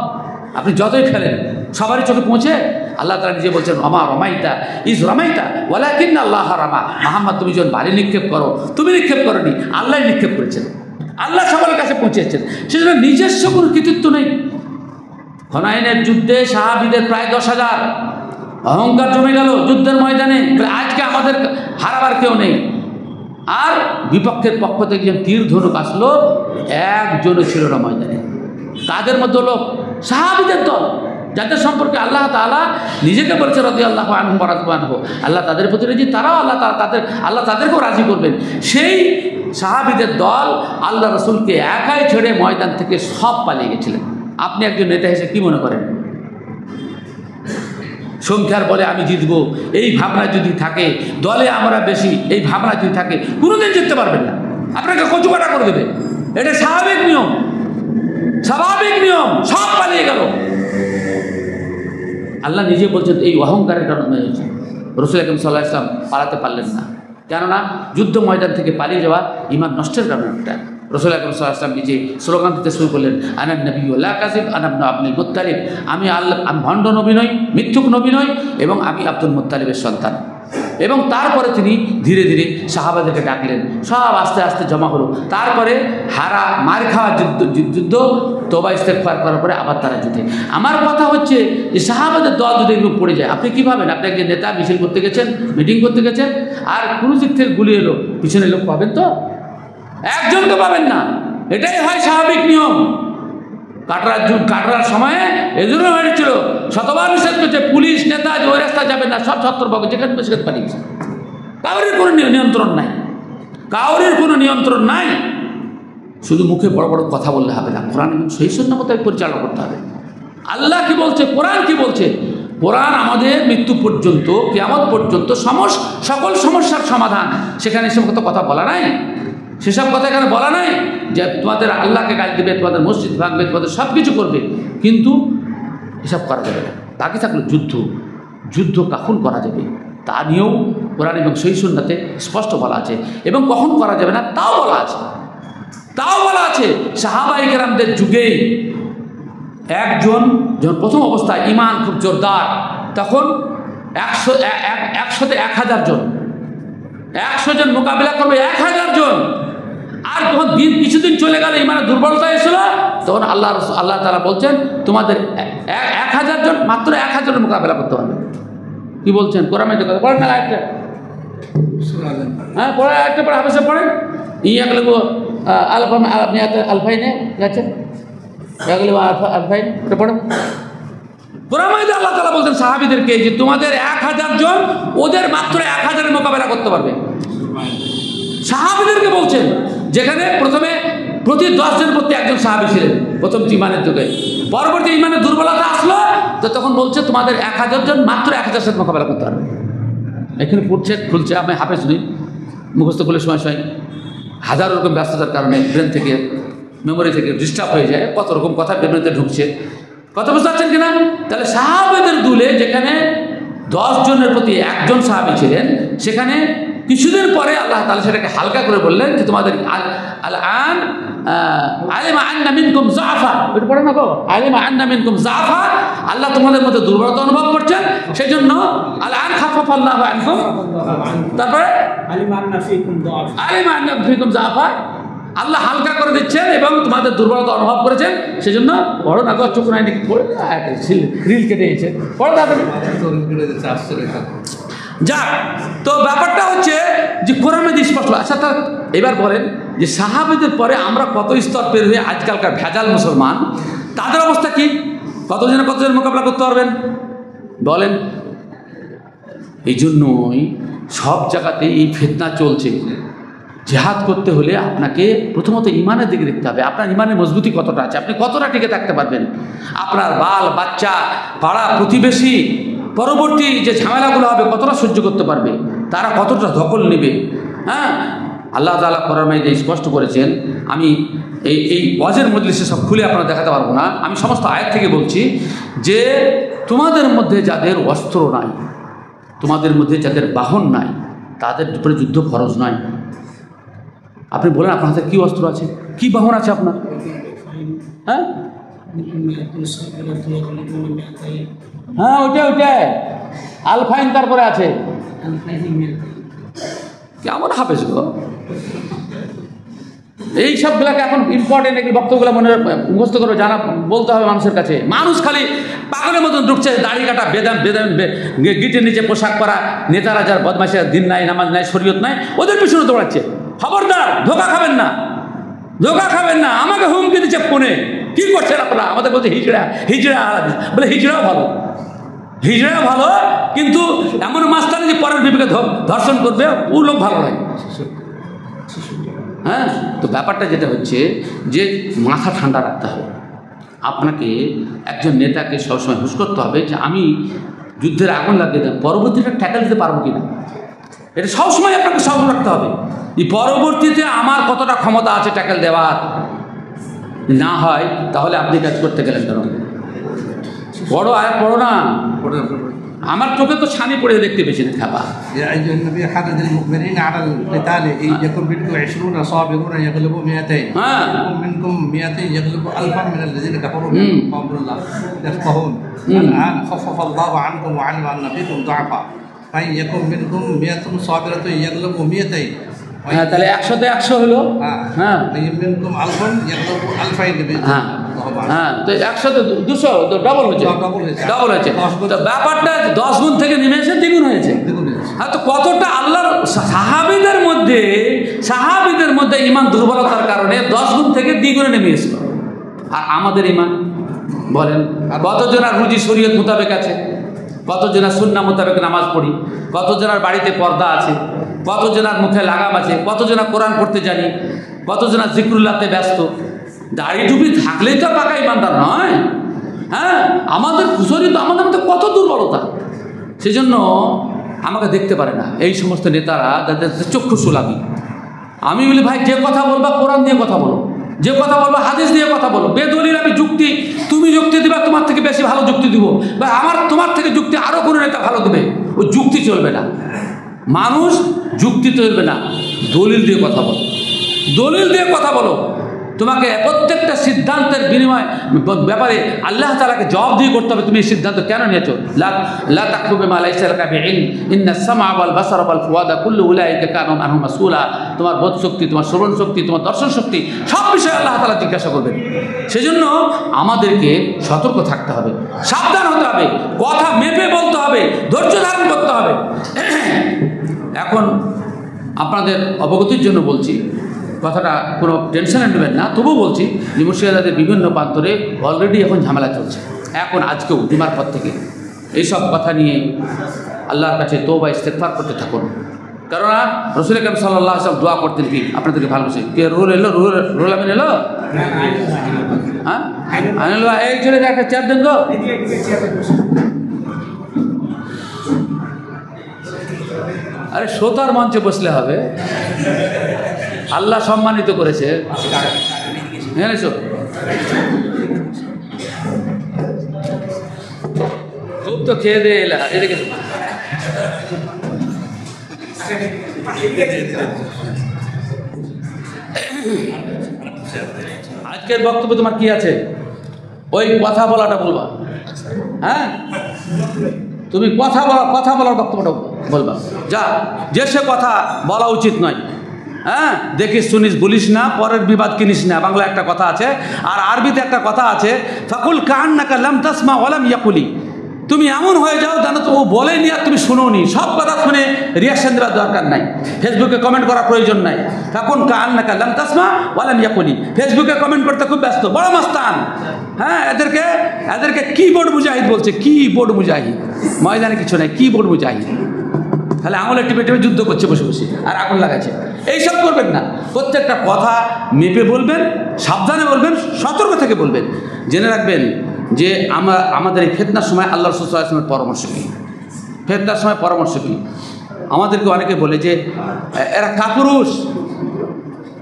আপনি যতই ফেলেন সবারই চোখে পৌঁছে? আল্লাহ তাআলা নিজে বলছেন রমা রমাইতা ইজ রমাইতা ওয়ালাকিন্না আল্লাহ রামা। মুহাম্মদ তুমি যখন বাড়ি নিক্ষেপ করো, তুমি নিক্ষেপ করোনি, আল্লাহ নিক্ষেপ করেছেন, আল্লাহ সবার কাছে পৌঁছেছেন। সেজন্য নিজস্ব কোনো কৃতিত্ব নেই। হুনাইনের যুদ্ধে সাহাবীদের প্রায় 10,000 অহংকার জমে গেল যুদ্ধের ময়দানে, আজকে আমাদের হারাবার কেউ নেই। আর বিপক্ষের পক্ষ থেকে যখন তীর ধনুক আসলো, একজনও ছিল না ময়দানে। তাদের মধ্যে হলো সাহাবীদের দল, যাদের সম্পর্কে আল্লাহ তাআলা নিজেকে বলেছে রাদিয়াল্লাহু আনহু ওয়া রাদু আনহু। আল্লাহ তাদের প্রতি রাজি, তারাও আল্লাহ তাদেরকেও রাজি করবেন। সেই সাহাবীদের দল আল্লাহ রাসূলকে একাই ছেড়ে ময়দান থেকে সব পালিয়ে গেছিলেন। আপনি একজন নেতা হিসেবে কি মনে করেন? সংখ্যার বলে আমি জিতবো এই ভাবনা যদি থাকে, দলে আমরা বেশি এই ভাবনা যদি থাকে, কোনোদিন জিততে পারবেন না। আপনাকে কচুকাটা করে দেবে। এটা স্বাভাবিক নিয়ম, স্বাভাবিক নিয়ম। সব পালিয়ে গেল। আল্লাহ নিজে বলছেন এই অহংকারের কারণে হয়েছে। রাসূল আকরাম সাল্লাল্লাহু আলাইহি ওয়াসাল্লাম পালাতে পারলেন না, কেননা যুদ্ধ ময়দান থেকে পালিয়ে যাওয়া ঈমান নষ্টের কারণে একটা। রাসূল আকরাম সাল্লাল্লাহু আলাইহি ওয়াসাল্লাম নিজে স্লোগান দিতে শুরু করলেন, আনান নবিয়্যু লা কাযিব আনা ইবনু আব্দুল মুত্তালিব। আমি ভণ্ড নবী নই, মিথ্যুক নবী নই, এবং আমি আব্দুল মুত্তালিবের সন্তান। এবং তারপরে তিনি ধীরে ধীরে সাহাবাদেরকে ডাকলেন, সব আস্তে আস্তে জমা হলো। তারপরে মার খাওয়ার যুদ্ধ তওবা ইস্তেগফার করার পরে আবার তারা যুদ্ধে। আমার কথা হচ্ছে যে সাহাবাদের দল যদি এগুলো পড়ে যায়, আপনি কী ভাবেন? আপনি একজন নেতা, মিছিল করতে গেছেন, মিটিং করতে গেছেন, আর কোনো দিক থেকে গুলি এলো, পিছনে লোক পাবেন তো? একজনকে পাবেন না। এটাই হয় স্বাভাবিক নিয়ম। কাটরার সময়ে এজন্য হয়েছিল, শতবার নিষেধ করছে পুলিশ নেতা যে ওই রাস্তায় যাবেন না, সব ছত্রভঙ্গ, যেখানে সেখানে পালিয়েছে। কাউরের কোনো নিয়ন্ত্রণ নাই, কাউরের কোনো নিয়ন্ত্রণ নাই। শুধু মুখে বড় বড় কথা বললে হবে না, কোরআন এবং সহিহ সুন্নাহ মতো পরিচালনা করতে হবে। আল্লাহ কি বলছে, কোরআন কি বলছে? কোরআন আমাদের মৃত্যু পর্যন্ত, কিয়ামত পর্যন্ত সকল সমস্যার সমাধান। সেখানে এসব কথা বলা নাই, সেসব কথা এখানে বলা নাই যে তোমাদের আল্লাহকে গালি দেবে, তোমাদের মসজিদ ভাঙবে, তোমাদের সব কিছু করবে, কিন্তু এসব করা যাবে না। বাকি থাকলো যুদ্ধ কখন করা যাবে তা নিয়েও কোরআন এবং সহিহ সুন্নাহতে স্পষ্ট বলা আছে, এবং কখন করা যাবে না তাও বলা আছে। সাহাবায়ে কেরামদের যুগে একজন যখন প্রথম অবস্থায় ঈমান খুব জোরদার, তখন 100তে 1000 জন, 100 জন মোকাবিলা করবে 1000 জন। আর যখন কিছুদিন চলে গেল, ঈমানের দুর্বলতা এসেছিল, তখন আল্লাহ তাআলা বলছেন তোমাদের 1000 জন, মাত্র 1000 জনের মোকাবিলা করতে হবে। কি বলছেন? কোরআনে কথা পড়েন না একটা, হ্যাঁ পড়ে একটা পড়ে হাফেজে পড়েন। ইয়াগলিবু আপনি আলফাইনে গেছেন, ইয়াগলিবু আলফাইন এটা পড়েন। কোরআনে আল্লাহ তাআলা বলছেন সাহাবীদেরকে যে তোমাদের 1000 জন, ওদের মাত্র 1000 মোকাবেলা করতে পারবে। সাহাবীদেরকে বলছেন, যেখানে প্রথমে প্রতি 10 জন প্রতি একজন সাহাবী ছিলেন প্রথম ঈমানের যুগে। পরবর্তী ঈমানের দুর্বলতা আসলো, তো তখন বলছে তোমাদের 1000 জন, মাত্র 1000 সাথে মোকাবেলা করতে পারবে। এখানে খুলছে, আমি হাফেজ নই, মুখস্থ করলে সময় হাজার রকম ব্যস্ততার কারণে ব্রেন থেকে, মেমোরি থেকে ডিস্টার্ব হয়ে যায়, কত রকম কথা ব্রেনেতে ঢুকছে। কথা বুঝতে পারছেন কিনা? তাহলে সাহাবীদের দুলে যেখানে 10 জনের প্রতি একজন সাহাবী ছিলেন, সেখানে কিছুদিন পরে আল্লাহ তাআলা সেটাকে হালকা করে বললেন যে তোমাদের আল-আন আলিমা আন্না মিনকুম যাফা, এটা পড়ে না গো, আলিমা আন্না মিনকুম যাফা, আল্লাহ তোমাদের মধ্যে দুর্বলতা অনুভব করছেন, সেই জন্য আল-আন খাফাফা আল্লাহু আনকুম, তারপরে আলিমা আন্না ফিকুম যাফা, আল্লাহ হালকা করে দিচ্ছেন এবং তোমাদের দুর্বলতা অনুভব করেছেন, সেই জন্য বড় না গো, চোখ নাই নাকি পড়ে রিল কেটে দিয়েছে, পড়ে না যাক। তো ব্যাপারটা হচ্ছে যে কোরআনে স্পষ্ট। আচ্ছা, তা এবার বলেন যে সাহাবীদের পরে আমরা কত স্তর পের হয়ে আজকালকার ভেজাল মুসলমান, তাদের অবস্থা কি? কতজনের মোকাবিলা করতে পারবেন বলেন? এই জন্যই সব জায়গাতেই এই ফিতনা চলছে। জিহাদ করতে হলে আপনাকে প্রথমত ঈমানের দিকে দেখতে হবে, আপনার ঈমানের মজবুতি কতটা আছে, আপনি কতটা টিকে থাকতে পারবেন, আপনার বাল বাচ্চা পাড়া প্রতিবেশী পরবর্তী যে ঝামেলাগুলো হবে কতটা সহ্য করতে পারবে, তারা কতটা দখল নেবে। হ্যাঁ, আল্লাহ তাআলা কোরআনে স্পষ্ট করেছেন, আমি এই ওয়াজের মজলিসে সব খুলে আপনারা দেখাতে পারবো না, আমি সমস্ত আয়াত থেকে বলছি যে তোমাদের মধ্যে যাদের অস্ত্র নাই, তোমাদের মধ্যে যাদের বাহন নাই, তাদের উপরে যুদ্ধ ফরজ নয়। আপনি বলেন আপনার হাতে কী অস্ত্র আছে, কী বাহন আছে আপনার? হ্যাঁ হ্যাঁ ওইটাই আলফাইন তারপরে আছে। কেমন হাফেজ গো এই সবগুলোকে এখন ইম্পর্টেন্ট এই বক্তব্যগুলো মনে মুখস্থ করে জানা বলতে হবে মানুষের কাছে। মানুষ খালি পাগলের মতন ঢুকছে, দাড়ি কাটা বেদাম গিটের নিচে পোশাক পরা নেতারা, যার বদমাইশের দিন নাই, নামাজ নাই, শরীয়ত নাই, ওদের পিছনে দৌড়াচ্ছে। খবরদার, ধোকা খাবেন না, ধোকা খাবেন না। আমাকে হুমকি দিচ্ছে ফোনে, কী করছেন আপনারা? আমাদের বলছে হিজড়া বলে, হিজড়াও ভালো, হিজড়াও ভালো, কিন্তু এমন মাস্টার যে পরের বিবেকে ধর্ষণ করবে, ও লোক ভালো নয়। হ্যাঁ, তো ব্যাপারটা যেটা হচ্ছে যে মাথা ঠান্ডা রাখতে হবে। আপনাকে একজন নেতাকে সবসময় হুঁশ করতে হবে যে আমি যুদ্ধের আগুন লাগিয়ে দেব, পরবর্তীটা ট্যাকেল দিতে পারবো কিনা, এটা সবসময় আপনাকে স্মরণ রাখতে হবে। এই পরবর্তীতে আমার কতটা ক্ষমতা আছে ট্যাকেল দেওয়ার, না হয় তাহলে আপনি কাজ করতে গেলেন কেন? বড় আয়াত পড়ো না, আমার চোখে তো ছানি পড়ে দেখতে পেয়েছি না খাবা। হ্যাঁ, তাহলে 100-তে 100 হলো। হ্যাঁ হ্যাঁ, তো 100-তে 200 তো ডবল হয়েছে, ডবল হয়েছে। তো ব্যাপারটা 10 গুণ থেকে নেমে এসে দ্বিগুণ হয়েছে। হ্যাঁ, তো কতটা আল্লাহর সাহাবীদের মধ্যে ইমান দুর্বলতার কারণে 10 গুণ থেকে দ্বিগুণে নেমে এসেছিল। আর আমাদের ইমান বলেন, কতজনের রুজি শরীয়ত মোতাবেক আছে, কতজনের সুন্নাহ মোতাবেক নামাজ পড়ি, কতজনের বাড়িতে পর্দা আছে, কতজনের মুখে লাগাম আছে, কতজনের কোরআন পড়তে জানি, কতজনের জিকরুল্লাহতে ব্যস্ত। দাড়ি টুপি থাকলেই তো পাকা ইমানদার নয়। হ্যাঁ, আমাদের শরীর তো আমাদের মধ্যে কত দুর্বলতা, সেজন্য আমাকে দেখতে পারে না এই সমস্ত নেতারা, যাদের চক্ষু সুলামি। আমি বলি ভাই, যে কথা বলবা কোরআন দিয়ে কথা বলো, যে কথা বলবো হাদিস দিয়ে কথা বলো। বেদলিল আমি যুক্তি, তুমি যুক্তি দিবা, তোমার থেকে বেশি ভালো যুক্তি দিব, বা তোমার থেকে যুক্তি আরও কোনো নেতা ভালো দেবে, ওই যুক্তি চলবে না। মানুষ যুক্তি চলবে না, দলিল দিয়ে কথা বলো, দলিল দিয়ে কথা বলো। তোমাকে প্রত্যেকটা সিদ্ধান্তের ব্যাপারে আল্লাহ তাআলাকে জবাব দিয়ে করতে হবে, তুমি এই সিদ্ধান্ত কেন নিয়েছো। লা তাকফু বিমা লাইসা লাকা বিইলম ইন্নাস সামআ ওয়াল বাসারা ওয়াল ফুআদা কুল্লু উলাইকা কানু আনহু মাসউলা। তোমার বোধ শক্তি, তোমার শ্রবণ শক্তি, তোমার দর্শন শক্তি, সব বিষয়ে আল্লাহ তাআলা জিজ্ঞাসা করবেন। সেজন্য আমাদেরকে সতর্ক থাকতে হবে, সাবধান হতে হবে, কথা মেপে বলতে হবে, ধৈর্য ধারণ করতে হবে। এখন আপনাদের অবগতির জন্য বলছি, কথাটা কোনো টেনশনে নেবেন না, তবুও বলছি যে মুর্শিদাবাদের বিভিন্ন প্রান্তরে অলরেডি এখন ঝামেলা চলছে। এখন আজকেও জুমার পর থেকে এইসব কথা নিয়ে আল্লাহর কাছে তওবা ইস্তেগফার করতে থাকুন। কেননা রাসূল আকরাম সাল্লাল্লাহু আলাইহি ওয়াসাল্লাম দোয়া করতেন কি, আপনাদেরকে ভালোবাসে কে রুল এলো, রুল আমিন এলো, হ্যাঁ আনলো, এই চলে একটা চেয়ার দেন গো। আরে শ্রোতার মঞ্চে বসলে হবে, আল্লাহ সম্মানিত করেছে। জেনেছো খুব তো খেয়ে দিয়ে এলা, এদিকে আজকের বক্তব্য তোমার কি আছে? ওই কথা বলাটা বলবা। হ্যাঁ, তুমি কথা বলার বক্তব্যটা বলবা, যা যে সে কথা বলা উচিত নয়। হ্যাঁ, দেখিস শুনিস বলিস না, পরের বিবাদ কিনিস না, বাংলা একটা কথা আছে। আর আরবিতে একটা কথা আছে, ফাকুল কান্নাকা লাম তাসমা ওয়া লাম ইয়াকুলি। তুমি এমন হয়ে যাও জানো তো ও বলেনি আর তুমি শুনোনি, সব কথা শুনে রিয়াকশন দেওয়ার দরকার নাই, ফেসবুকে কমেন্ট করার প্রয়োজন নাই। ফাকুল কান্নাকা লাম তাসমা ওয়া লাম ইয়াকুলি, ফেসবুকে কমেন্ট করতে খুব ব্যস্ত, বড় মাস্তান। হ্যাঁ, এদেরকে কিবোর্ড মুজাহিদ বলছে, কিবোর্ড মুজাহিদ, ময়দানে কিছু নাই, কিবোর্ড মুজাহিদ। তাহলে আঙুলে টিপে টিপে যুদ্ধ করছে বসে বসে আর আগুন লাগাচ্ছে। এইসব করবেন না, প্রত্যেকটা কথা মেপে বলবেন, সাবধানে বলবেন, সতর্ক থেকে বলবেন। জেনে রাখবেন যে আমাদের এই ফিতনার সময় আল্লাহ রাসূল সাল্লাল্লাহু আলাইহি ওয়াসাল্লামের পরামর্শ কী, ফিতনার সময় পরামর্শ কী। আমাদেরকে অনেকে বলে যে এরা কাপুরুষ,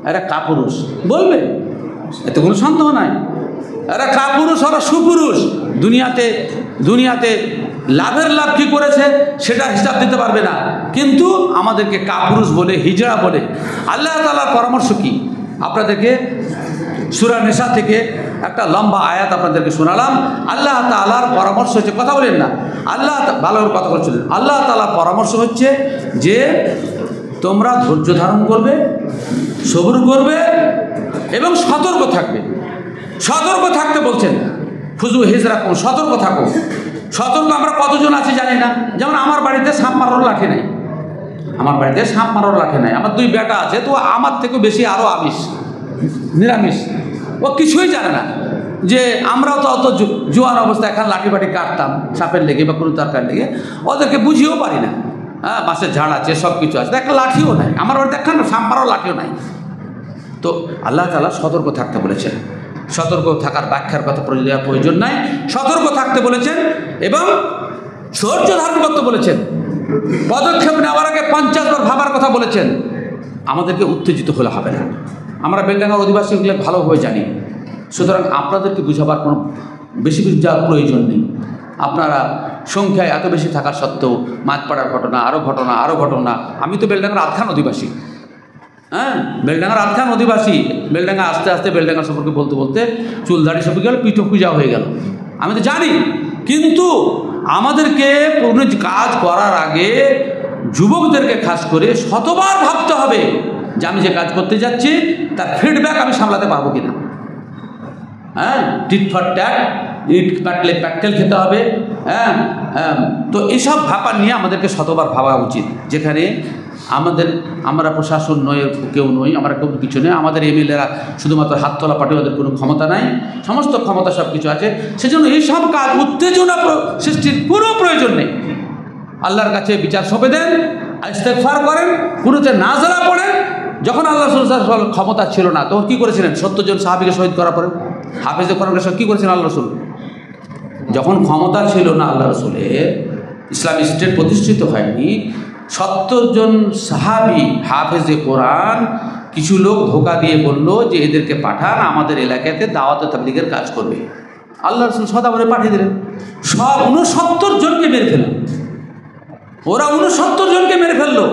এরা কাপুরুষ বলবে, এতে কোনো সন্দেহ নাই। এরা কাপুরুষ, ওরা সুপুরুষ। দুনিয়াতে লাভের লাভ কী করেছে সেটা হিসাব দিতে পারবে না, কিন্তু আমাদেরকে কাপুরুষ বলে, হিজড়া বলে। আল্লাহ তাআলার পরামর্শ কি? আপনাদেরকে সূরা নিসা থেকে একটা লম্বা আয়াত আপনাদেরকে শোনালাম। আল্লাহ তাআলার পরামর্শ হচ্ছে, কথা বলেন না, আল্লাহ ভালো কথা বলছিলেন, আল্লাহ তাআলার পরামর্শ হচ্ছে যে তোমরা ধৈর্য ধারণ করবে, সবর করবে এবং সতর্ক থাকবে। সতর্ক থাকতে বলছেন, ফুজু হিজরাকুম, সতর্ক থাকো। সতর্ক আমরা কতজন আছি জানি না। যেমন আমার বাড়িতে সাপ মারার লাঠি নেই, আমার বাড়িতে সাপ মারার লাঠি নাই। আমার 2 বেটা আছে, তো আমার থেকেও বেশি আরও আমিষ, নিরামিষ। ও কিছুই জানে না যে আমরাও তো অত জোয়ান অবস্থায় এখন লাঠি বাটি কাটতাম সাপের লেগে বা কোনো তরকার লেগে, ওদেরকে বুঝিয়েও পারি না। হ্যাঁ, মাছের ঝাড় আছে, সব কিছু আছে, একটা লাঠিও নাই আমার বাড়িতে, একটা সাপ মারার লাঠিও নাই। তো আল্লাহ তাআলা সতর্ক থাকতে বলেছেন। সতর্ক থাকার ব্যাখ্যার কথা প্রয়োজন নাই, সতর্ক থাকতে বলেছেন এবং ধৈর্য ধারণ করতে বলেছেন। পদক্ষেপ নেওয়ার আগে 50 বার ভাবার কথা বলেছেন। আমাদেরকে উত্তেজিত হলে হবে না। আমরা বেলডাঙ্গার অধিবাসীগুলো ভালোভাবে জানি, সুতরাং আপনাদেরকে বুঝাবার কোনো বেশি যাওয়ার প্রয়োজন নেই। আপনারা সংখ্যায় এত বেশি থাকা সত্ত্বেও মাঠপাড়ার ঘটনা, আরও ঘটনা। আমি তো বেলডাঙ্গার আধখান অধিবাসী, হ্যাঁ, বেলডাঙ্গার আধখান অধিবাসী। বেলডাঙ্গা আস্তে আস্তে বেলডাঙ্গা সম্পর্কে বলতে বলতে চুলদাড়ি সব গেল, পিঠো পূজা হয়ে গেল। আমি তো জানি, কিন্তু আমাদেরকে কোনো কাজ করার আগে যুবকদেরকে খাস করে শতবার ভাবতে হবে যে আমি যে কাজ করতে যাচ্ছি তার ফিডব্যাক আমি সামলাতে পারবো কিনা। হ্যাঁ, টিট ফর ট্যাট, ইট কাটলে প্যাকটেল খেতে হবে। হ্যাঁ, তো এইসব ভাবা নিয়ে আমাদেরকে শতবার ভাবা উচিত। যেখানে আমরা প্রশাসন নয়, কেউ নই, আমরা কেউ কিছু নেই। আমাদের এমএলএরা শুধুমাত্র হাত তোলা পাঠিয়ে, ওদের কোনো ক্ষমতা নাই, সমস্ত ক্ষমতা সব কিছু আছে। সেজন্য এইসব কাজ উত্তেজনা সৃষ্টির কোনো প্রয়োজন নেই। আল্লাহর কাছে বিচার সঁপে দেন, ইস্তেগফার করেন, কোনোতে নাজেলা পড়েন। যখন আল্লাহ রাসূল ক্ষমতা ছিল না, তখন কী করেছিলেন? 70 জন সাহাবীকে শহীদ করার পরে হাফেজে কোরআনের সাথে কী করেছেন আল্লাহ রাসূল? যখন ক্ষমতা ছিল না আল্লাহ রাসূলের, ইসলামী স্টেট প্রতিষ্ঠিত হয়নি, 70 জন সাহাবী হাফেজে কোরআন, কিছু লোক ধোকা দিয়ে বলল যে এদেরকে পাঠান, আমাদের এলাকাতে দাওয়াতে তাবলীগের কাজ করবে। আল্লাহ রাসূল সদাবরে পাঠিয়ে দিলেন, সব 69 জনকে মেরে ফেলল। ওরা 69 জনকে মেরে ফেললো।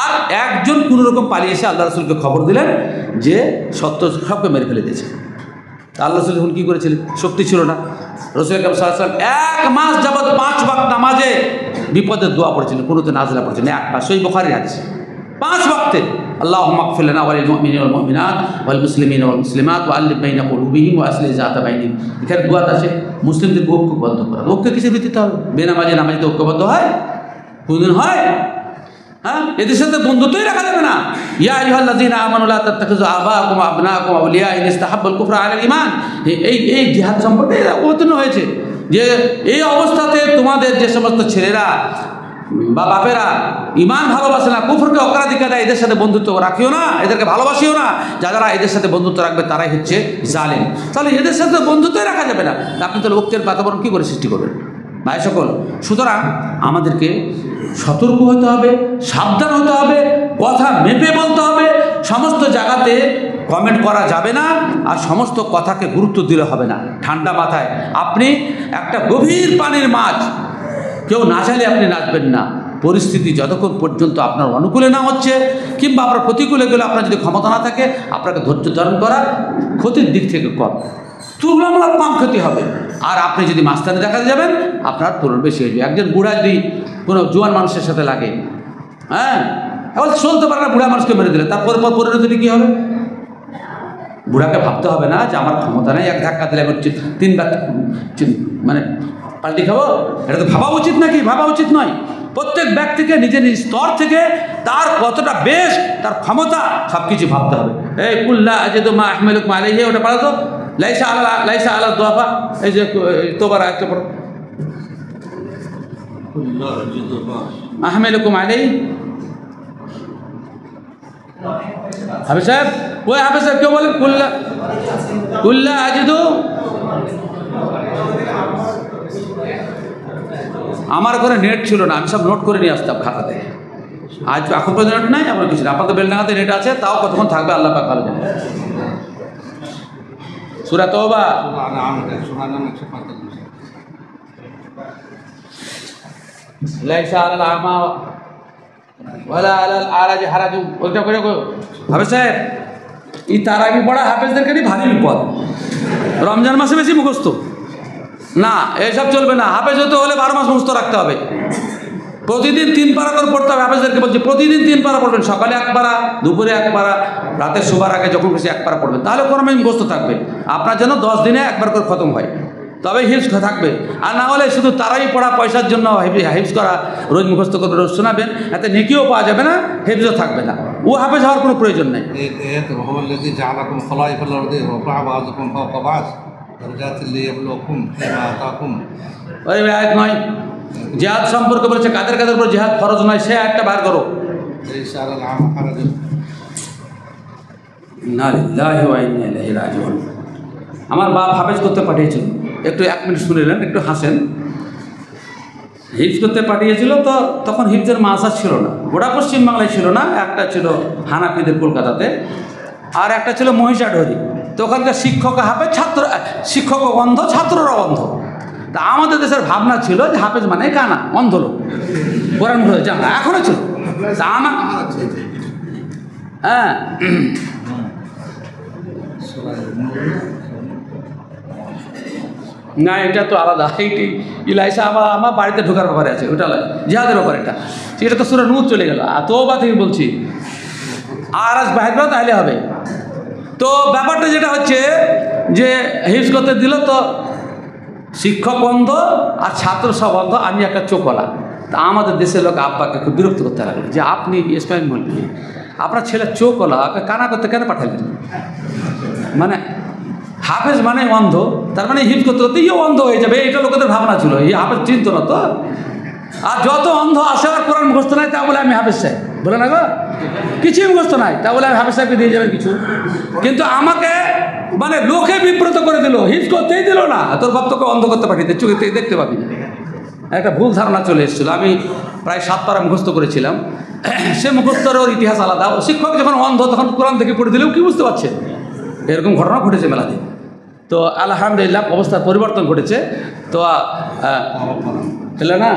আর একজন কোনো রকম পালিয়ে এসে আল্লাহ রাসূলকে খবর দিলেন যে 70 সবকে মেরে ফেলে দিয়েছে। আল্লাহ রাসূল এখন কী করেছিলেন? শক্তি ছিল না। রাসূল সাল্লাল্লাহু আলাইহি ওয়াসাল্লাম 1 মাস যাবৎ 5 ওয়াক্ত নামাজে বিপদের দোয়া পড়েছিলেন, কোনোতে নাজেলা পড়েছিলেন। একটা সহিহ বুখারীর হাদিস, 5 ওয়াক্তে আল্লাহুম্মা ইগফির লানা ওয়া লিল মুমিনিনা ওয়াল মুমিনাত ওয়াল মুসলিমিনা ওয়াল মুসলিমাত ওয়া আলিফ বাইনা কুলুবিহিম ওয়া আসলিহ যাতা বাইনিহিম। এখানে দোয়া আছে মুসলিমদের ঐক্যবদ্ধ করা। ঐক্য কিসের ভিত্তিতে হবে? বেনামাজি নামাজিতে ঐক্যবদ্ধ হয়? কোনদিন হয়? হ্যাঁ, এদের সাথে বন্ধুত্বই রাখা যাবে না। ইয়া আইয়ুহাল্লাযীনা আমানু লা তাত্তাখিযু আবাআকুম ওয়া আবনাআকুম আউলিয়া ইন ইসতাহাব্বাল কুফরা আলাল ঈমান। এই জিহাদ সম্পর্কে অবতীর্ণ হয়েছে যে এই অবস্থাতে তোমাদের যে সমস্ত ছেলেরা বা বাপেরা ঈমান ভালোবাসে না, কুফরকে অগ্রাধিকার দেয়, এদের সাথে বন্ধুত্ব রাখিও না, এদেরকে ভালোবাসিও না। যারা এদের সাথে বন্ধুত্ব রাখবে তারাই হচ্ছে জালেম। তাহলে এদের সাথে বন্ধুত্বই রাখা যাবে না। আপনি তাহলে ঐক্যের বাতাবরণ কী করে সৃষ্টি করবেন? ভাই সকল, সুতরাং আমাদেরকে সতর্ক হতে হবে, সাবধান হতে হবে, কথা মেপে বলতে হবে। সমস্ত জায়গাতে কমেন্ট করা যাবে না, আর সমস্ত কথাকে গুরুত্ব দিলে হবে না। ঠান্ডা মাথায় আপনি একটা গভীর পানির মাছ, কেউ না চাইলে আপনি নাচবেন না। পরিস্থিতি যতক্ষণ পর্যন্ত আপনার অনুকূলে না হচ্ছে কিংবা আপনার প্রতিকূলে গেলে আপনার যদি ক্ষমতা না থাকে, আপনাকে ধৈর্য ধারণ করা ক্ষতির দিক থেকে কম, তুলনামূলক কম ক্ষতি হবে। আর আপনি যদি মাঝখানে দেখাতে যাবেন, আপনার তুলনা বেশি হয়ে যাবে। একজন বুড়া যদি কোনো জোয়ান মানুষের সাথে লাগে, হ্যাঁ, এখন চলতে পারে না, বুড়া মানুষকে মেরে দিলে তারপরে পরিণতি কী হবে? বুড়াকে ভাবতে হবে না যে আমার ক্ষমতা নেই, এক ধাক্কা দিলে আমি 3বার মানে পাল্টি খাবো। এটা তো ভাবা উচিত নাকি? ভাবা উচিত নয়। প্রত্যেক ব্যক্তিকে নিজের নিজ স্তর থেকে তার কতটা বেশ, তার ক্ষমতা, সব কিছু ভাবতে হবে। এই কুল্লা আজিদু মা আহমেলুকুম আলাইহি, ওটা পারো তো? লাইসা আলা দুআফা, এই যে তোবার একটা পড়ো, আহমেলুকুম আলাইহি। হাফেজ সাহেব, ওই হাফেজ সাহেব কেউ বলেন কুল্লা আজিদু। আমার ঘরে নেট ছিল না, আমি সব নোট করে নিয়ে আসতাম খাতাতে। আজ এখন পর্যন্ত নেট নাই, আমার কিছু না। আপনাদের বেলডাঙ্গাতে নেট আছে, তাও কতক্ষণ থাকবে আল্লাহ পাক ভালো জানে। সূরা তওবা লাইসা আলাল আমা ওয়ালা আলাল আরাজ হারাজু। ওইটা করে হাফেজ সাহেব, এই তারাবি পড়া হাফেজদেরকে নিয়ে ভারী বিপদ। রমজান মাসে বেশি মুখস্থ না, এসব চলবে না। হাফেজ হতে হলে 12 মাস মুখস্থ রাখতে হবে। প্রতিদিন 3 পারা করে পড়তে হবে। হাফেজদেরকে বলছি প্রতিদিন 3 পারা পড়বেন। সকালে 1 পারা, দুপুরে 1 পারা, রাতের শোবার আগে যখন খুশি 1 পারা পড়বেন। তাহলে কোরআন মুখস্থ থাকবে আপনার, যেন 10 দিনে 1 বার করে খতম হয়, তবে হিফজ থাকবে। আর না হলে শুধু তারাই পড়া পয়সার জন্য হিফজ করা, রোজ মুখস্থ করবে, রোজ শোনাবেন, এতে নেকিও পাওয়া যাবে না, হিফজও থাকবে না। ও হাফেজ হওয়ার কোনো প্রয়োজন নেই। ওই আয়াত নয়, জিহাদ সম্পর্কে বলেছে কাদের কাদের উপর জিহাদ ফরজ নয়, সে একটা বার করো। আমার বাপ হাফেজ করতে পাঠিয়েছিল, একটু 1 মিনিট শুনিলেন, একটু হাসেন। হিফজ করতে পাঠিয়েছিল, তো তখন হিফজের মাদ্রাসা ছিল না, গোটা পশ্চিমবাংলায় ছিল না। একটা ছিল হানাফিদের কলকাতাতে, আর একটা ছিল মহিষাঢরি। তো ওখানকার শিক্ষক হাফেজ, শিক্ষকও অন্ধ, ছাত্ররা অন্ধ। তা আমাদের দেশের ভাবনা ছিল যে হাফেজ মানে কানা, অন্ধ লোক, কোরআন পড়ে জানা, এখনও ছিল। তা আমার হ্যাঁ না, এটা তো আলাদা। এইটি ইলাইসা আমার বাড়িতে ঢোকার ব্যাপারে আছে, ওটা জিহাদের ব্যাপারে। এটা তো সূরা নূর চলে গেল। আর তওবা থেকে বলছি, আর আজ বাহির করো তাহলে হবে। তো ব্যাপারটা যেটা হচ্ছে যে হিফজ করতে দিল, তো শিক্ষক বন্ধ আর ছাত্র সব বন্ধ, আমি একটা চোখলা। তা আমাদের দেশের লোক আব্বাকে খুব বিরক্ত করতে লাগলো যে আপনি ইসমাইল মৌলভী, আপনার ছেলে চোখলা, ওকে কানা করতে কেন পাঠালেন? মানে হাফেজ মানে অন্ধ, তার মানে হিফজ করতে করতে ইয়ে অন্ধ হয়ে যাবে, এটা লোকেদের ভাবনা ছিল। এই হাফেজ চিন্ত না তো। আর যত অন্ধ আসে আর কোরআন মুখস্থ নাই, তা বলে আমি হাফেজ সাহেব বলে না গো, কিছুই মুখস্থ নাই, তা বলে আমি হাফেজ সাহেবকে দিয়ে যাবেন কিছু। কিন্তু আমাকে মানে লোকে বিব্রত করে দিল, হিফজ করতেই দিল না। তোর বাপ তোকে অন্ধ করতে পাঠিয়ে চোখে দেখতে পাবি না, একটা ভুল ধারণা চলে এসেছিলো। আমি প্রায় 7 পারা মুখস্থ করেছিলাম। সে মুখস্থর ওর ইতিহাস আলাদা। শিক্ষক যখন অন্ধ তখন কোরআন থেকে পড়ে দিলেও কি বুঝতে পারছে? এরকম ঘটনা ঘটেছে মেলাতে। তো আলহামদুলিল্লাহ অবস্থার পরিবর্তন ঘটেছে। তো এলো না,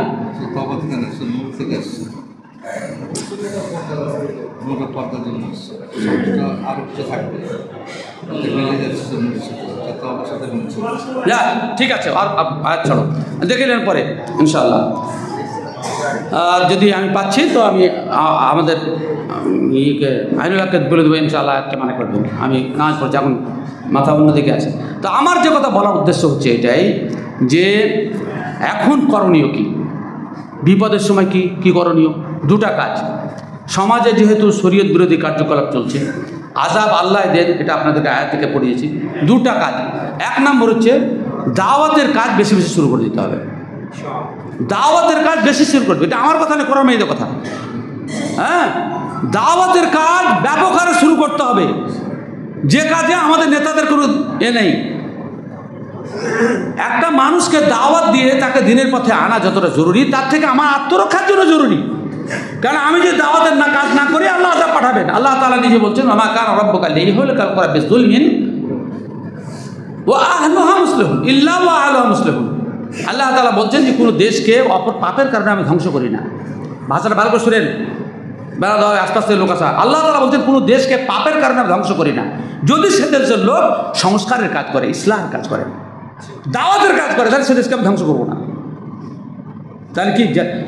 ঠিক আছে, আর ছাড়ো, দেখে নেন পরে ইনশাআল্লাহ। যদি আমি পাচ্ছি তো আমি আমাদের আইনুল্লাহকে বলে দেবো ইনশাআল্লাহ, একটা মানে করে দেবো। আমি নামাজ পড়ছি, এখন মাথা অন্যদিকে আছে। তো আমার যে কথা বলার উদ্দেশ্য হচ্ছে এটাই যে এখন করণীয় কি, বিপদের সময় কি করণীয়? 2টা কাজ। সমাজে যেহেতু শরীয়ত বিরোধী কার্যকলাপ চলছে, আযাব আল্লাহ দেন, এটা আপনাদেরকে আয়াত থেকে পড়িয়েছি। 2টা কাজ। 1 নম্বর হচ্ছে দাওয়াতের কাজ বেশি বেশি শুরু করে দিতে হবে। দাওয়াতের কাজ বেশি শুরু করবে, এটা আমার কথা না, কোরআন মাজিদের কথা। হ্যাঁ, দাওয়াতের কাজ ব্যাপক হারে শুরু করতে হবে, যে কাজে আমাদের নেতাদের কোনো নেই। একটা মানুষকে দাওয়াত দিয়ে তাকে দিনের পথে আনা যতটা জরুরি, তার থেকে আমার আত্মরক্ষার জন্য জরুরি। কারণ আমি যে দাওয়াতের কাজ না করি, আল্লাহ আযাব পাঠাবেন। আল্লাহ তাআলা নিজে বলছেন, ওয়া মা কানা রাব্বুকা লিইহলিকাল কুরা বিযুলমিন ওয়া আহলুহা মুসলিহুন ইল্লা ওয়া আহলুহা মুসলিহুন। আল্লাহ তাআলা বলছেন যে কোনো দেশকে অপর পাপের কারণে আমি ধ্বংস করি না। ভাষাটা ভালো করে শুনেন, বেড়া দেওয়া আস্তে লোক আসা। আল্লাহ তাআলা বলছেন কোনো দেশকে পাপের কারণে আমি ধ্বংস করি না, যদি সে দেশের লোক সংস্কারের কাজ করে, ইসলামের কাজ করে, দাওয়াতের কাজ করে, তাহলে সে দেশকে আমি ধ্বংস করবো না। তাহলে কি,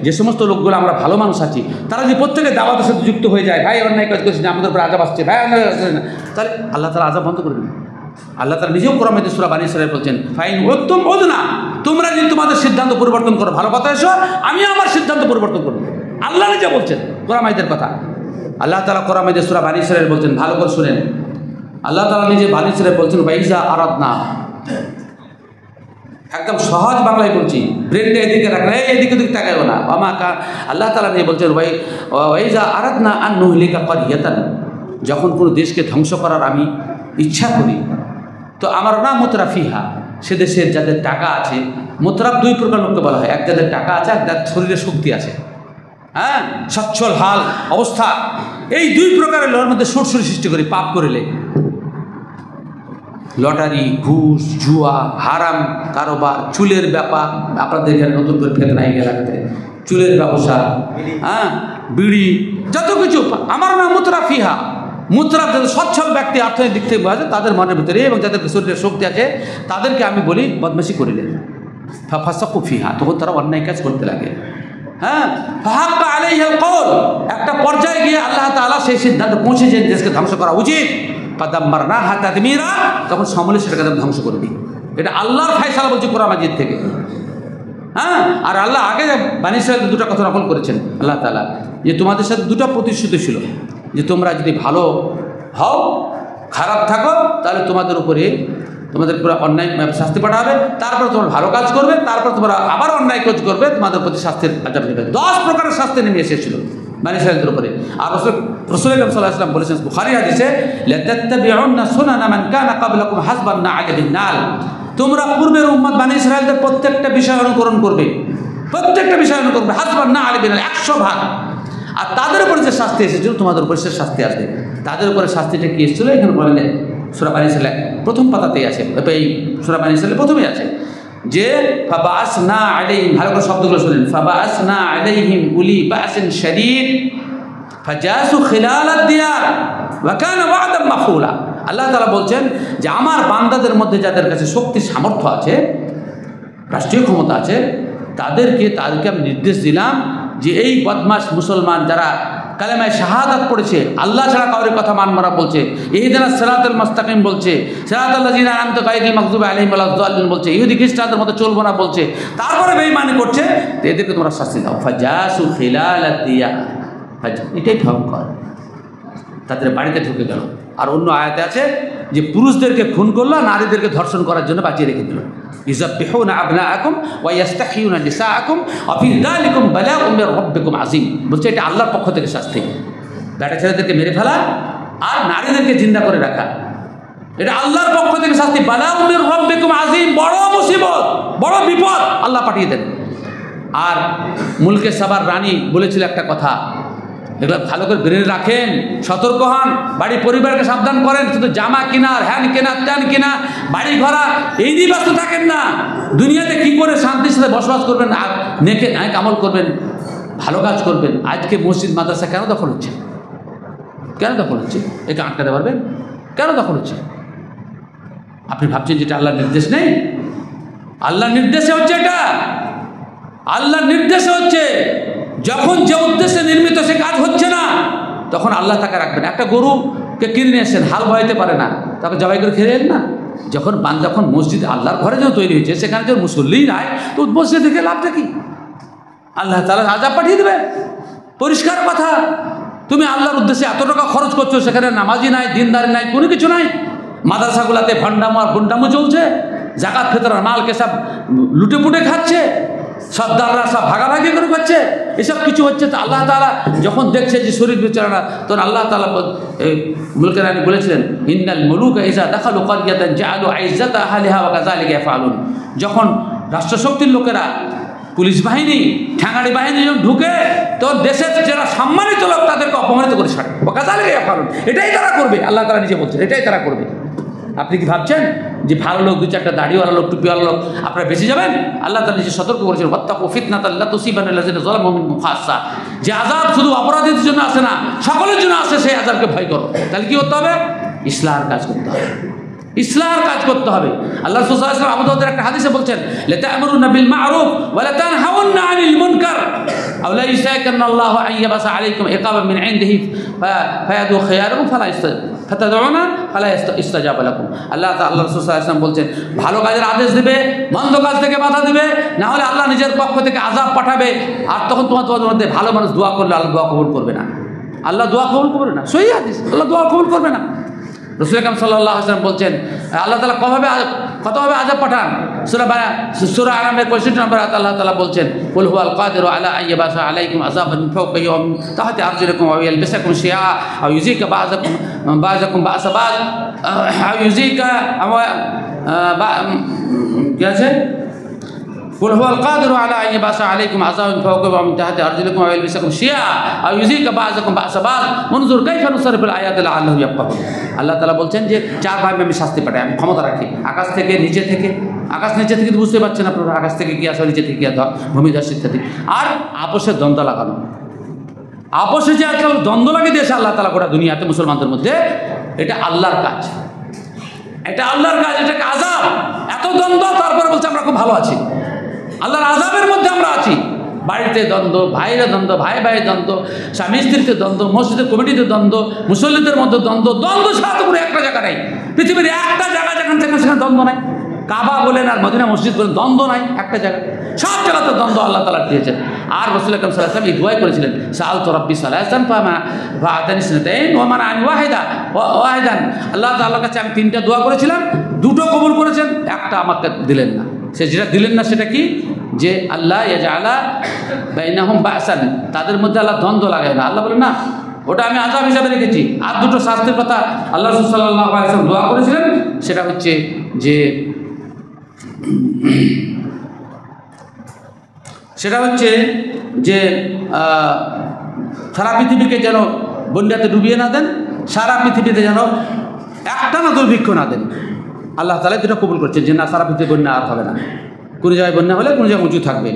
যে সমস্ত লোকগুলো আমরা ভালো মানুষ আছি, তারা যে প্রত্যেকে দাওয়াতের সাথে যুক্ত হয়ে যায়, ভাই অন্যায় কাজ করছি না, আমাদের উপরে আযাব আসছে, ভাই অন্যায় কাজ করছি না, তাহলে আল্লাহ তাআলা আযাব বন্ধ করে দেবেন। আল্লাহ তাআলা নিজেও কোরআনে সূরা বানী ইসরাঈল বলছেন, ফাইন উদ্তুম উদনা, তোমরা যদি তোমাদের সিদ্ধান্ত পরিবর্তন করো, ভালো কথা এসো, আমিও আমার সিদ্ধান্ত পরিবর্তন করবো। আল্লাহ নিজে বলছেন, কোরআন মাজিদের কথা। আল্লাহ তাআলা কোরআন মাজিদের সূরা বানী ইসরাঈল বলছেন, ভালো করে শুনেন। আল্লাহ তাআলা নিজে বানী ইসরাঈল বলছেন, ওয়াইজা আরাদনা, একদম সহজ বাংলায় বলছি, ব্রেনটা এদিকে রাখলে এদিকে দিকে তাকাইও না। আল্লাহ তাআলা নিয়ে বলছেন, ওয়াইজা আরাদনা আন নুহলিকা ক্বরিয়াতান, যখন কোনো দেশকে ধ্বংস করার আমি ইচ্ছা করি, তো আমার না মুতরাফিহা, সে দেশের যাদের টাকা আছে, মুতরাফ 2 প্রকার লোককে বলা হয়, এক যাদের টাকা আছে, এক যাদের শরীরে শক্তি আছে, হ্যাঁ, সচ্ছল হাল অবস্থা, এই 2 প্রকারের লোকের মধ্যে সুরসুরি সৃষ্টি করি পাপ করিলে। লটারি, ঘুষ, জুয়া, হারাম কারোবার, চুলের ব্যাপার, আপনাদের এখানে নতুন করে ফেতনা হয়ে গেলাতে চুলের ব্যবসা, হ্যাঁ, বিড়ি, যত কিছু। আমার নাম মুতরাফিহা, মুতরাফ যাদের সচ্ছল ব্যক্তি অর্থনৈতিক দিক থেকে বোঝা তাদের মনের ভিতরে এবং যাদের শরীরের শক্তি আছে তাদেরকে আমি বলি বদমাশি করিলেন ফাসাকু ফিহা, তখন তারা অন্যায় কাজ করতে লাগে। হ্যাঁ, ফাহাক্কা আলাইহিল কওল, একটা পর্যায়ে গিয়ে আল্লাহ তাআলা সেই সিদ্ধান্ত পৌঁছেছেন দেশকে ধ্বংস করা উচিত। ফাদাম্মারনাহা তাদমিরা, তখন সমূলে সেটাকে ধ্বংস করে দিই। এটা আল্লাহর ফায়সালা বলছে কোরআন মাজিদ থেকে। হ্যাঁ, আর আল্লাহ আগে বনী ইসরাঈলের দুটো কথা নকল করেছেন আল্লাহ তাআলা, যে তোমাদের সাথে দুটো প্রতিশ্রুতি ছিল, যে তোমরা যদি ভালো হও, খারাপ থাকো, তাহলে তোমাদের উপরে তোমাদের পুরো অন্যায় শাস্তি পাঠাবে, তারপর তোমরা ভালো কাজ করবে, তারপর তোমরা আবার অন্যায় কাজ করবে, তোমাদের প্রতি শাস্তির আযাব নেবে। 10 প্রকারের শাস্তি নেমে এসেছিল বনী ইসরাঈলের উপরে। আর রাসূল সাল্লাল্লাহু আলাইহি ওয়াসাল্লাম বলেছেন বুখারী হাদিসে, লাতাত্তাবিউন্না সুনানা মান কানা ক্বাবলাকুম হাসবান না'আলা বিন-নাল, তোমরা পূর্বের উম্মত বনী ইসরাঈলদের প্রত্যেকটা বিষয় অনুকরণ করবে, প্রত্যেকটা বিষয় অনুকরণ করবে, হাসবান না'আলা বিন-নাল 100%। আর তাদের উপরে যে শাস্তি এসেছিল তোমাদের উপরে সে শাস্তি আসবে। তাদের উপরে শাস্তিটা কি এসেছিল এখানে বলেন সূরা বনী ইসরাঈল প্রথম পাতাতেই আছে, এই সূরা বনী ইসরাঈল প্রথমেই আছে যে ফাবাসনা আলাইহিম, ভালো করে শব্দগুলো শুনেন, ফাবাসনা আলাইহিম উলি বাসিন শাদীদ ফাজাসু খিলালাদ দিয়ার ওয়া কানা ওয়া'দান মাফউলা। আল্লাহ তাআলা বলছেন যে আমার বান্দাদের মধ্যে যাদের কাছে শক্তি সামর্থ্য আছে, রাষ্ট্রীয় ক্ষমতা আছে, তাদেরকে আমি নির্দেশ দিলাম যে এই বদমাশ মুসলমান যারা কালেমায় শাহাদাত পড়েছে, আল্লাহ ছাড়া কাউরের কথা মানব না বলছে, ইহদিনাস সিরাতাল মুস্তাকিম বলছে, সিরাতাল লাযিনা আনআমতা গায়রিল মাগযুবি আলাইহিম ওয়ালাদ-দাল্লিন বলছে, ইহুদি খ্রিস্টানদের মতো চলবো না বলছে, তারপরে বেঈমানি করছে, এদেরকে তোমরা শাস্তি দাও। ফাজাসু খিলালাদ দিয়ার, এটাই ভয়ঙ্কর, তাদের বাড়িতে ঢুকে গেল। আর অন্য আয়াতে আছে যে পুরুষদেরকে খুন করলো, নারীদেরকে ধর্ষণ করার জন্য বাঁচিয়ে রেখে দিল। ইযাববিহুনা আবনাআকুম ওয়া ইস্তাহয়ুনা নিসাআকুম ওয়া ফি যালিকুম বালাউম মির রাব্বিকুম আযীম, বলছে এটা আল্লাহর পক্ষ থেকে শাস্তি। বেটা ছেলেদেরকে মেরে ফেলা আর নারীদেরকে জিন্দা করে রাখা, এটা আল্লাহর পক্ষ থেকে শাস্তি। বালাউম মির রাব্বিকুম আযীম, বড় মুসিবত, বড় বিপদ আল্লাহ পাঠিয়ে দেন। আর মুলকে সাবার রানী বলেছিল একটা কথা, এগুলো ভালো করে ব্রেনে রাখেন, সতর্ক হন, বাড়ি পরিবারকে সাবধান করেন। শুধু জামা কেনার, হ্যান কেনা, ত্যান কেনা, বাড়ি ঘরা এই নিয়ে ব্যস্ত থাকেন না। দুনিয়াতে কি করে শান্তির সাথে বসবাস করবেন, নেকে আমল করবেন, ভালো কাজ করবেন। আজকে মসজিদ মাদ্রাসা কেন দখল হচ্ছে? কেন দখল হচ্ছে? একে আটকাতে পারবেন? কেন দখল হচ্ছে? আপনি ভাবছেন যেটা আল্লাহর নির্দেশ নেই? আল্লাহর নির্দেশে হচ্ছে, এটা আল্লাহর নির্দেশে হচ্ছে। যখন যে উদ্দেশ্যে নির্মিত সে কাজ হচ্ছে না, তখন আল্লাহ তাকে রাখবেন। একটা গরুকে কিনে নিয়ে এসেছেন, হাল বয়াতে পারে না, তাকে জবাই করে খেয়ে না। যখন মসজিদ আল্লাহর ঘরে যখন তৈরি হয়েছে, সেখানে যখন মুসল্লিই নাই, তো মসজিদ থেকে লাভটা কি? আল্লাহ তাআলা আযাব পাঠিয়ে দেবে। পরিষ্কার কথা। তুমি আল্লাহর উদ্দেশ্যে এত টাকা খরচ করছো, সেখানে নামাজি নাই, দিনদারি নাই, কোনো কিছু নাই। মাদ্রাসাগুলোতে ভণ্ডামো আর গুন্ডামো চলছে, জাকাত ফেতরার মালকে সব লুটে পুটে খাচ্ছে, সর্দাররা সব ভাগাভাগি করে খাচ্ছে, এসব কিছু হচ্ছে। তো আল্লাহ তাআলা যখন দেখছে যে শরীর বেচারা না, তখন আল্লাহ তাআলা মুলকে রানী বলেছিলেন, ইন্নাল মুলুকা ইযা দাখালু ক্বারিয়াতান জাআলু আইজ্জাতা আহলিহা ওয়া কাযালিকা ইয়াফআলুন। যখন রাষ্ট্রশক্তির লোকেরা, পুলিশ বাহিনী, ঠ্যাঙাড়ি বাহিনী যখন ঢুকে, তখন দেশের যারা সম্মানিত লোক তাদেরকে অপমানিত করে ছাড়ে। ওয়া কাযালিকা ইয়াফআলুন, এটাই তারা করবে। আল্লাহ তাআলা নিজে বলছেন এটাই তারা করবে। আপনি কি ভাবছেন যে ভালো লোক, দু চারটা দাড়িওয়ালা লোক, টুপিওয়ালা লোক আপনারা বেঁচে যাবেন? আল্লাহ তাআলা নিজে সতর্ক করেছেন, ওয়াত্তাকু ফিতনাতাল লা তুসিবান্নাল্লাযিনা যালামু মিনকুম খাসসা, যে আযাব শুধু অপরাধীদের জন্য আসে না, সকলের জন্য আসে। সেই আযাবকে ভয় করো। তাহলে কি করতে হবে? ইসলাহের কাজ করতে হবে, ইসলাহের কাজ করতে হবে। আল্লাহ রাসূল সাল্লাল্লাহু আলাইহি ওয়াসাল্লাম আবু দাউদের একটা হাদিসে বলছেন, লা তা'মুরুনা বিল মা'রুফ ওয়া লা তানহাউনা আনিল মুনকার আও লা ইশতাকান্নাল্লাহু আন ইয়াবাসা আলাইকুম ইকাবাম মিন ইনদিহি ফায়াদু খিয়ারুকুম ফাতাদউনা ফালা ইস্তাজাবা লাকুম। আল্লাহ রাসূল সাল্লাল্লাহু আলাইহি ওয়াসাল্লাম বলছেন, ভালো কাজের আদেশ দিবে, মন্দ কাজ থেকে বাধা দিবে, না হলে আল্লাহ নিজের পক্ষ থেকে আযাব পাঠাবে। আর তখন তোমাদের মধ্যে ভালো মানুষ দোয়া করলে আল্লাহ দোয়া কবুল করবে না। আল্লাহ দোয়া কবুল করবে না, সহিহ হাদিস, আল্লাহ দোয়া কবুল করবে না। রাসূল আকরাম সাল্লাল্লাহু আলাইহি ওয়াসাল্লাম বলছেন, আল্লাহ তাআলা কতভাবে আযাব পাঠান? সূরা আনামের 65 নম্বর আয়াতে আল্লাহ তাআলা বলছেন, কুল হুয়াল কাদিরু আলা আইয়াবাসা আলাইকুম আযাবান মিন ফাওকিহি ওয়া মিন তাহতি আরজুলিকুম ওয়া ইয়ালবিসাকুম শিয়া আও ইউযিকা বা'যাকুম বা'সা বা'য আও ইউযিকা কি আছে قل هو القادر على أن يبعث عليكم عذابا من فوقكم ومن تحت أرجلكم ويلبسكم شيعا أو يذيق بعضكم بأس بعض انظر كيف نصرف الآيات لعلهم يفقهون। আল্লাহ তাআলা বলছেন যে চার ভাবে আমি শাস্তি পাঠাই, আমি ক্ষমতা রাখি, আকাশ থেকে, নিচে থেকে। আকাশ নিচে থেকে বুঝতে পারছেন আপনারা, আকাশ থেকে কি আসে, নিচে থেকে কি আসে, ভূমিধস ইত্যাদি। আর আপোষের দ্বন্দ্ব লাগানো, আপোষে যে একটা দ্বন্দ্ব লাগিয়ে দিয়েছে আল্লাহ তাআলা গোটা দুনিয়াতে মুসলমানদের মধ্যে, এটা আল্লাহর কাজ, এটা আল্লাহর কাজ, এটাকে আযাব। এত দ্বন্দ্ব, তারপরে বলছে আমরা খুব ভালো আছি। আল্লাহর আযাবের মধ্যে আমরা আছি। বাড়িতে দ্বন্দ্ব, ভাইয়ের দ্বন্দ্ব, ভাই ভাইয়ের দ্বন্দ্ব, স্বামী স্ত্রীতে দ্বন্দ্ব, মসজিদের কমিটিতে দ্বন্দ্ব, মুসল্লিদের মধ্যে দ্বন্দ্ব, দ্বন্দ্ব ছাড়া তো পুরো একটা জায়গা নাই পৃথিবীর, একটা জায়গা যেখান থেকে সেখানে দ্বন্দ্ব নাই। কাবা বলেন আর মদিনা মসজিদ বলেন, দ্বন্দ্ব নাই একটা জায়গায়, সব জায়গাতে দ্বন্দ্ব আল্লাহ তাআলা দিয়েছেন। আর রাসূল আকরাম সাল্লাল্লাহু আলাইহি ওয়াসাল্লাম এই দুআ করেছিলেন, সাআলতু রাব্বি সালাসান ফাআতানি ইসনাতাইন ওয়া মানা'আনি ওয়াহিদান। আল্লাহ তাআলার কাছে আমি তিনটা দোয়া করেছিলাম, দুটো কবুল করেছেন, একটা আমাকে দিলেন না। সে যেটা দিলেন না সেটা কি, যে আল্লাহ ইয়াজআলা বাইনাহুম বা'সান, তাদের মধ্যে আল্লাহ দ্বন্দ্ব লাগায় না। আল্লাহ বলেন না, ওটা আমি আযাব হিসাবে রেখেছি। আর দুটো শাস্তির কথা আল্লাহ রাসূল সাল্লাল্লাহু আলাইহি ওয়াসাল্লাম দোয়া করেছিলেন, সেটা হচ্ছে যে সারা পৃথিবীকে যেন বন্যাতে ডুবিয়ে না দেন, সারা পৃথিবীতে যেন একটানা দুর্ভিক্ষ না দেন। আল্লাহ তাআলা যেটা কবুল করছেন যে না, সারা পৃথিবী বন্যা আর হবে না। কোনো জায়গায় বন্যা হলে কোনো জায়গায় উঁচু থাকবে,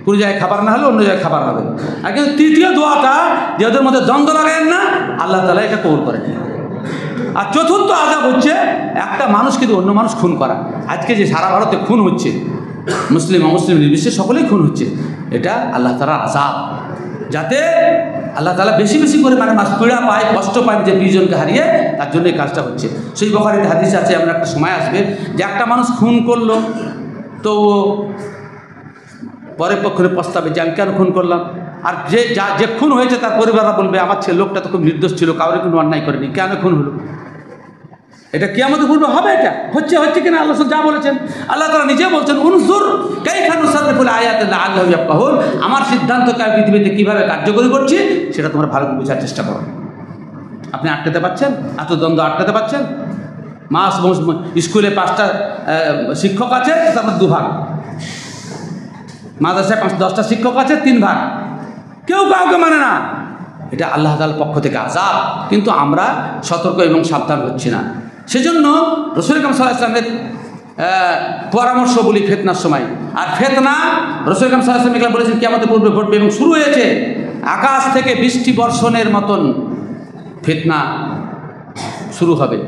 কোনো জায়গায় খাবার না হলে অন্য জায়গায় খাবার হবে। আর কিন্তু তৃতীয় দোয়াটা, যে ওদের মধ্যে দ্বন্দ্ব লাগায়েন না, আল্লাহ তাআলা এটা কবুল করেন। আর চতুর্থ আযাব হচ্ছে একটা মানুষ কিন্তু অন্য মানুষ খুন করা। আজকে যে সারা ভারতে খুন হচ্ছে, মুসলিম অমুসলিম নির্বিশেষে সকলেই খুন হচ্ছে, এটা আল্লাহ তাআলার আযাব। যাতে আল্লাহ তাআলা বেশি বেশি করে মানে পীড়া পায়, কষ্ট পায়, যে 20 জনকে হারিয়ে, তার জন্য এই কাজটা হচ্ছে। সেই বুখারীর হাদিসে আছে, এমন একটা সময় আসবে যে একটা মানুষ খুন করলো, তো পরের পক্ষে পস্তাবে যে আমি কেন খুন করলাম। আর যে খুন হয়েছে তার পরিবাররা বলবে আমার ছেলে লোকটা তো খুব নির্দোষ ছিল, কাউরে কোনো অন্যায় করেনি, কেন খুন হলো। এটা কিয়ামতের পূর্বে হবে, এটা হচ্ছে কিনা আল্লাহ যা বলেছেন। আল্লাহ তাআলা নিজে বলছেন, উনজুর কাইফা নুসাররিফুল আয়াতি লাআল্লাহুম ইয়াফকাহুন, আমার সিদ্ধান্তকে আমি পৃথিবীতে কীভাবে কার্যকরী করছি সেটা তোমরা ভালো করে বোঝার চেষ্টা করো। আপনি আটকাতে পারছেন? এত দ্বন্দ্ব আটকাতে পারছেন? স্কুলে 5টা শিক্ষক আছে, তারপর 2 ভাগ, মাদ্রাসায় 10টা শিক্ষক আছে, 3 ভাগ, কেউ কাউকে মানে না। এটা আল্লাহ তাআলার পক্ষ থেকে আযাব, কিন্তু আমরা সতর্ক এবং সাবধান হচ্ছি না। সেজন্য রাসূল আকরাম সাল্লাল্লাহু আলাইহি ওয়াসাল্লামের পরামর্শ বলি ফিতনার সময়। আর ফিতনা রাসূল আকরাম সাল্লাল্লাহু আলাইহি ওয়াসাল্লাম বলেছেন কিয়ামতের পূর্বে ঘটবে, এবং শুরু হয়েছে। আকাশ থেকে বৃষ্টি বর্ষণের মতন ফিতনা শুরু হবে,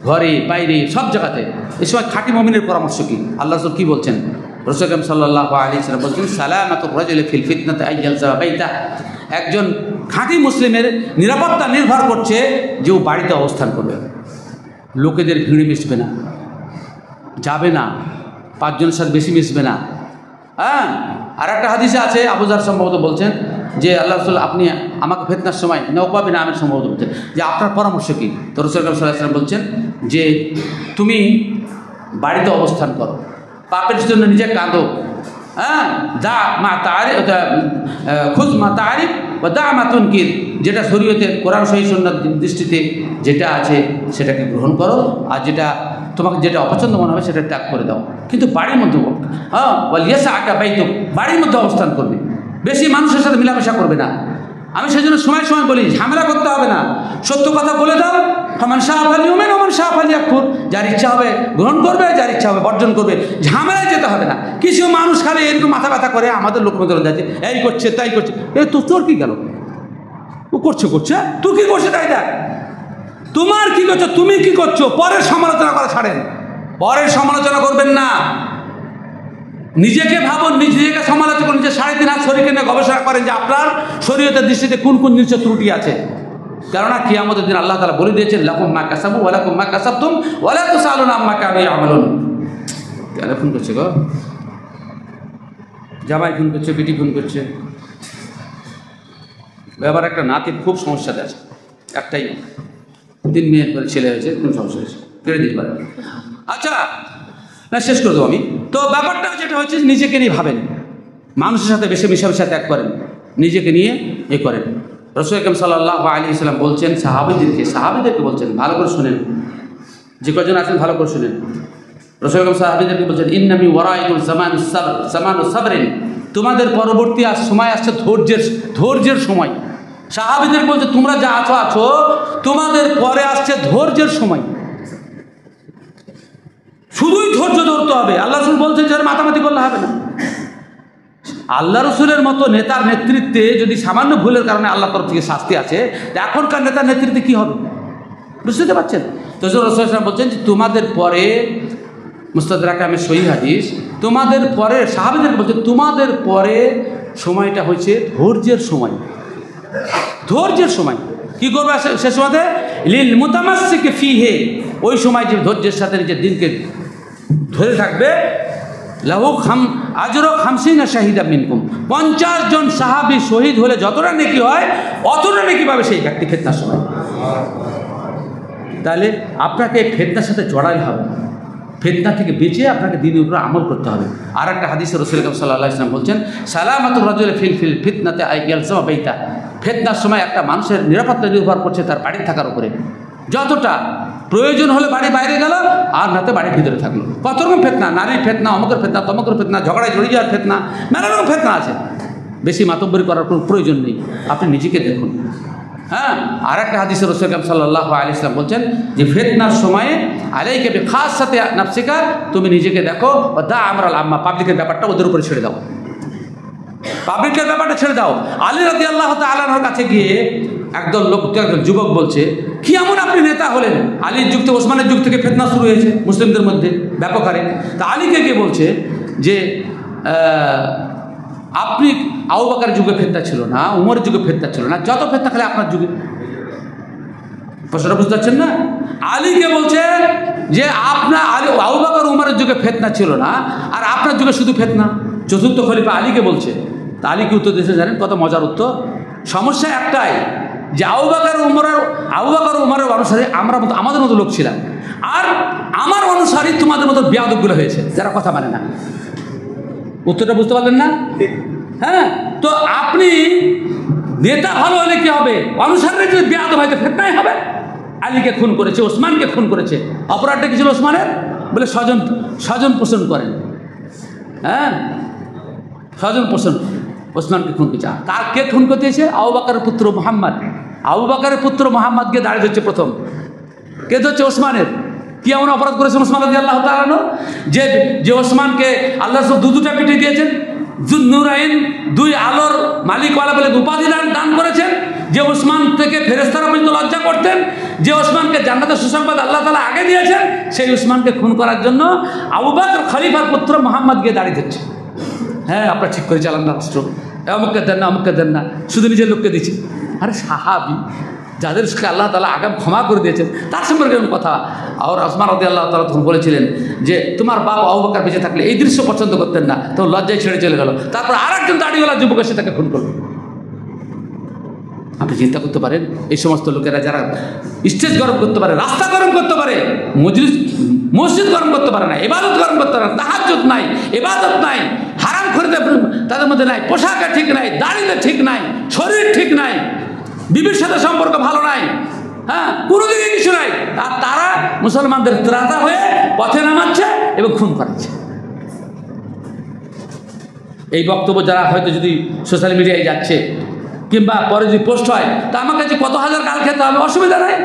ঘরে বাইরে সব জায়গাতে। এই সময় খাঁটি মুমিনের পরামর্শ কি, আল্লাহ রাসূল কি বলছেন? রাসূল আকরাম সাল্লাল্লাহু আলাইহি ওয়াসাল্লাম বলছেন, সালামাতুর রাজুলি ফিল ফিতনাতি আইয়ালজামা বাইতা। একজন খাঁটি মুসলিমের নিরাপত্তা নির্ভর করছে যে ও বাড়িতে অবস্থান করবে, লোকেদের ভিড়ে মিশবে না, যাবে না, 5 জনের সাথে বেশি মিশবে না। হ্যাঁ, আর একটা হাদিসে আছে, আবু যার সম্ভবত বলছেন যে আল্লাহ রাসূল আপনি আমাকে ফিতনার সময়, নওবা বিন আমির সম্ভবত বলছেন যে আপনার পরামর্শ কী? তো রাসূল সাল্লাল্লাহু আলাইহি ওয়াসাল্লাম বলছেন যে তুমি বাড়িতে অবস্থান করো, পাপের জন্য নিজে কাঁদো। হ্যাঁ, দা মা তারিফ খুজ মা তারিফ ও দা মা তুনকির, যেটা শরীয়তে কোরআন সহিহ সুন্নাহর দৃষ্টিতে যেটা আছে সেটাকে গ্রহণ করো, আর তোমাকে যেটা অপছন্দ মনে হবে সেটা ত্যাগ করে দাও। কিন্তু বাড়ির মধ্যে, হ্যাঁ, ওয়ালিয়াসা আকা বাইতুক, বাড়ির মধ্যে অবস্থান করবে, বেশি মানুষের সাথে মেলামেশা করবে না। আমি সেই জন্য সময় সময় বলি, ঝামেলা করতে হবে না, সত্য কথা বলে দাও। মান শাআ ফালইউমিন ওয়া মান শাআ ফালইয়াকফুর, যার ইচ্ছা হবে গ্রহণ করবে, যার ইচ্ছা হবে বর্জন করবে, ঝামেলায় যেতে হবে না। কিছু মানুষ খালি এরকম মাথা ব্যথা করে আমাদের লোকমন্ত্রণ যাচ্ছে, এই করছে তাই করছে, তো তোর কি গেল, ও করছে তুই কি করছে তাই দেখ, তোমার কি করছো, তুমি কি করছো, পরের সমালোচনা করা ছাড়েন, পরের সমালোচনা করবেন না। নিজেকে ভাবুন, নিজেকে সমালোচনা করুন, যে 3.5 হাত শরীরকে নিয়ে গবেষণা করেন যে আপনার শরীয়তের দৃষ্টিতে কোন কোন জিনিসের ত্রুটি আছে। কেননা কিয়ামতের দিন আল্লাহ তাআলা বলে দিয়েছেন, লাকুম মা কাসাবু ওয়া লাকুম মা কাসাবতুম ওয়া লা তুসআলুনা আম্মা কানু ইয়ামালুন। কেন ফোন করছে গো? জামাই ফোন করছে, বিটি ফোন করছে। এবার একটা নাতির খুব সমস্যাতে আছে, একটাই 3 মেয়ের পরে ছেলে হয়েছে, কোন সমস্যা হয়েছে কেড়ে দিতে পারে। আচ্ছা না, শেষ করে দেবো আমি। তো ব্যাপারটা যেটা হচ্ছে, নিজেকে নিয়ে ভাবেন, মানুষের সাথে বেশি মিশামিশা ত্যাগ করেন, নিজেকে নিয়ে এ করেন। রাসূল আকরাম সাল্লাল্লাহু আলাইহি ওয়াসাল্লাম বলছেন সাহাবীদেরকে বলছেন, ভালো করে শুনেন, যে কজন আছেন ভালো করে শুনেন। রাসূল সাহাবীদেরকে বলছেন ইন্নামি ওয়ারাইকুম জামানুস সাবরিন, তোমাদের পরবর্তী সময় আসছে ধৈর্যের সময়। সাহাবীদের বলছে তোমরা যা আছো তোমাদের পরে আসছে ধৈর্যের সময়, শুধুই ধৈর্য ধরতে হবে। আল্লাহ রাসূল বলছেন যে মাতামাতি করলে হবে না। আল্লাহ রসুলের মতো নেতার নেতৃত্বে যদি সামান্য ভুলের কারণে আল্লাহ তরফ থেকে শাস্তি আছে, এখনকার নেতার নেতৃত্বে কী হবে বুঝতে পারছেন? তো রাসূল বলছেন যে তোমাদের পরে, মুস্তাদরাক আহমদ সহিহ হাদিস, তোমাদের পরে সাহাবীদের বলছেন তোমাদের পরে সময়টা হচ্ছে ধৈর্যের সময়। ধৈর্যের সময় কী করবে সে সময়তে? লিল মুতামাসসিক ফিহে, ওই সময় যে ধৈর্যের সাথে নিজের দিনকে ধরে থাকবে, লাহু আজর 50 শাহিদা মিনকুম, 50 জন সাহাবী শহীদ হলে যতটা নেকি হয় অতটা নেকি পাবে সেই ব্যক্তি ফিতনার সময়। তাহলে আপনাকে ফিতনার সাথে জড়াইতে হবে, ফিতনা থেকে বেঁচে আপনাকে দিনের উপরে আমল করতে হবে। আর একটা হাদিসে রাসূল সাল্লাল্লাহু আলাইহি ওয়াসাল্লাম বলছেন সালামাতুর রাজুল ফিল ফিতনাতে ইয়ালজামু বাইতা, ফিতনার সময় একটা মানুষের নিরাপত্তা নির্ভর করছে তার বাড়ি থাকার উপরে। যতটা প্রয়োজন হলে বাড়ি বাইরে গেল, আর নাতে বাড়ির ভিতরে থাকলো। কত রকম ফিতনা, নারীর ফিতনা, অমুকের ফিতনা, তমুকের ফিতনা, ঝগড়ায় জড়িয়ে যাওয়ার ফিতনা, নানা রকম ফিতনা আছে। বেশি মাতব্বরি করার কোনো প্রয়োজন নেই, আপনি নিজেকে দেখুন। হ্যাঁ, আর একটা হাদিসে রাসূল সাল্লাল্লাহু আলাইহি ওয়াসাল্লাম বলছেন যে ফিতনার সময়ে আলাইকা বিখাসাতি নাফসিকা, তুমি নিজেকে দেখো, দা আমরাল আম্মা, পাবলিকের ব্যাপারটা ওদের উপরে ছেড়ে দাও, পাবলিকের ব্যাপারটা ছেড়ে দাও। আলী রাদিয়াল্লাহু তাআলা আনহুর কাছে গিয়ে একদল যুবক বলছে কি এমন আপনি নেতা হলেন? আলীর যুগ থেকে, ওসমানের যুগ থেকে ফিতনা শুরু হয়েছে মুসলিমদের মধ্যে ব্যাপক হারে। তা আলীকে গিয়ে বলছে যে আপনি আবু বকরের যুগে ফিতনা ছিল না, উমরের যুগে ফিতনা ছিল না, যত ফিতনা খালি আপনার যুগে। প্রশ্নটা বুঝতে পারছেন না? আলীকে বলছে যে আপনার আবু বকর উমরের যুগে ফিতনা ছিল না, আর আপনার যুগে শুধু ফিতনা। চতুর্থ খলিফা আলীকে বলছে। তা আলী কি উত্তর দিয়েছে জানেন? কত মজার উত্তর। সমস্যা একটাই যে আবু বকর উমরের অনুসারী আমরা মতো, আমাদের মতো লোক ছিলাম, আর আমার অনুসারী তোমাদের মতো বেয়াদবগুলো হয়েছে যারা কথা মানে না। উত্তরটা বুঝতে পারলেন না? হ্যাঁ, তো আপনি নেতা ভালো হলে কি হবে? অনুসারীরা যদি বেয়াদব হয় তো ফিতনাই হবে। আলীকে খুন করেছে, ওসমানকে খুন করেছে, অপরাধটা কি ছিল ওসমানের? বলে স্বজন পোষণ করেন। হ্যাঁ, স্বজন পোষণ, ওসমানকে খুন করেছে। তার কে খুন করতে এসে? আবু বকরের পুত্র মুহাম্মদ। আবু বকরের পুত্র মুহাম্মদকে দাঁড়িয়ে ধরছে প্রথম। কে ধরছে? ওসমানের। কি এমন অপরাধ করেছে ওসমান রাদিয়াল্লাহু তাআলা আনহু যে ওসমানকে আল্লাহ দুটা পিটিয়ে দিয়েছেন, যুন্নুরাইন, দুই আলোর মালিকওয়ালা বলে উপাধি দান করেছেন, যে ওসমান থেকে ফেরেশতারা পর্যন্ত লজ্জা করতেন, যে ওসমানকে জান্নাতের সুসংবাদ আল্লাহ তাআলা আগে দিয়েছেন, সেই ওসমানকে খুন করার জন্য আবু বকর খলিফার পুত্র মুহাম্মদ গিয়ে দাঁড়িয়ে দিচ্ছে। হ্যাঁ, আপনারা ঠিক করে চালান না রাষ্ট্র, অমুককে দেন না, অমুককে দেন না, শুধু নিজের লোককে দিচ্ছে। আরে সাহাবী যাদের সাথে আল্লাহ তাআলা আগাম ক্ষমা করে দিয়েছেন তার সম্পর্কে এরকম কথা। আর ওসমান রাদিয়াল্লাহু তাআলা তখন বলেছিলেন যে তোমার বাবা আবু বকর বেঁচে থাকলে এই দৃশ্য পছন্দ করতেন না, তো লজ্জায় ছেড়ে চলে গেল। তারপর আর একজন দাড়িওয়ালা যুবক এসে তাকে খুন করল। আপনি চিন্তা করতে পারেন এই সমস্ত লোকেরা যারা স্টেজ গরম করতে পারে, রাস্তা গরম করতে পারে, মসজিদ গরম করতে পারে না, ইবাদত গরম করতে পারে না, তাহাজ্জুদ নাই, ইবাদত নাই, হারাম খরিদে তাদের মধ্যে নাই, পোশাকে ঠিক নাই, দাড়িতে ঠিক নাই, শরীর ঠিক নাই, বিবির সাথে সম্পর্ক ভালো নাই, হ্যাঁ, কোনো দিকে কিছু নাই, আর তারা মুসলমানদের ত্রাতা হয়ে পথে নামাচ্ছে এবং খুন করাচ্ছে। এই বক্তব্য যারা হয়তো যদি সোশ্যাল মিডিয়ায় যাচ্ছে কিংবা পরে যদি পোস্ট হয়, তা আমার কাছে কত হাজার গাল খেতে হবে, অসুবিধা নাই।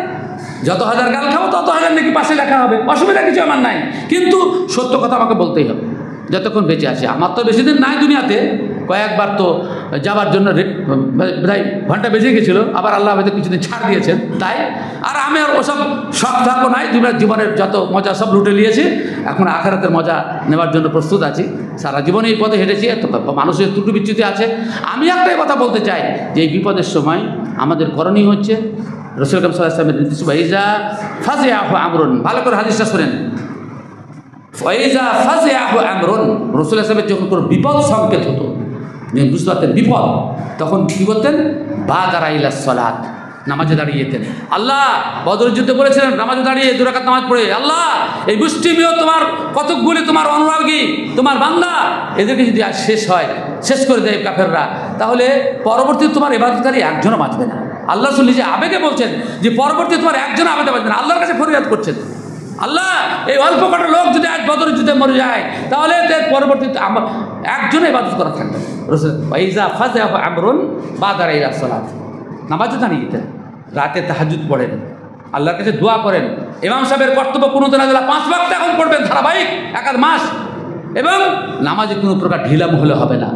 যত হাজার গাল খাবো তত হাজার নাকি পাশে লেখা হবে, অসুবিধা কিছু আমার নাই। কিন্তু সত্য কথা আমাকে বলতেই হবে যতক্ষণ বেঁচে আছে। আমার তো বেশি দিন নাই দুনিয়াতে, কয়েকবার তো যাবার জন্য প্রায় ঘন্টা বেজে গেছিলো, আবার আল্লাহ হয়তো কিছুদিন ছাড় দিয়েছেন তাই। আর আমি আর ওসব শখ থাকবো নাই, জীবনের যত মজা সব লুটে নিয়েছি, এখন আখিরাতের মজা নেওয়ার জন্য প্রস্তুত আছি। সারা জীবনে এই পথে হেঁটেছি, এত মানুষের ত্রুটি বিচ্যুতি আছে। আমি একটাই কথা বলতে চাই যে এই বিপদের সময় আমাদের করণীয় হচ্ছে রাসূল সাল্লাল্লাহু আলাইহি ওয়াসাল্লামের নির্দেশ, ওয়াইজা ফাজিআহু আমরুন, ভালো করে হাদিসটা শোনেন, ওয়াইজা ফাজিআহু আমরুন, রাসূল সাল্লাল্লাহু আলাইহি ওয়াসাল্লামের যখন কোনো বিপদ সংকেত হতো, বুঝতে পারতেন বিপদ, তখন কী করতেন? বাদারা ইলা সালাত, নামাজে দাঁড়িয়ে যেতেন। আল্লাহ বদর যুদ্ধে বলেছিলেন নামাজে দাঁড়িয়ে 2 রাকাত নামাজ পড়ে, আল্লাহ এই মুষ্টিমেয় তোমার কতকগুলি তোমার অনুরাগী, তোমার বান্দা, এদেরকে যদি আজ শেষ করে দেয় কাফেররা, তাহলে পরবর্তী তোমার ইবাদতকারী একজনও বাঁচবে না। আল্লাহ রাসূল নিজে আবেগে বলছেন যে পরবর্তী তোমার একজন আবেদন বাঁচবে না, আল্লাহর কাছে ফরিয়াদ করছেন। আল্লাহ এই অল্প কটা লোক যদি আজ বদরের যুদ্ধে মরে যায় তাহলে এর পরবর্তীতে আমার একজনে ইবাদত করা থাকবে। ওয়াইজা ফাযা আমরুন বাদারা ইলা সালাত, নামাজে দাঁড়িয়ে যেতেন, রাতে তাহাজ্জুদ পড়েন, আল্লাহর কাছে দোয়া করেন। ইমাম সাহেবের কর্তব্য কোনো দিন 5 ওয়াক্ত এখন পড়বেন ধারাবাহিক 1 মাস, এবং নামাজে কোনো প্রকার ঢিলাম হলে হবে না।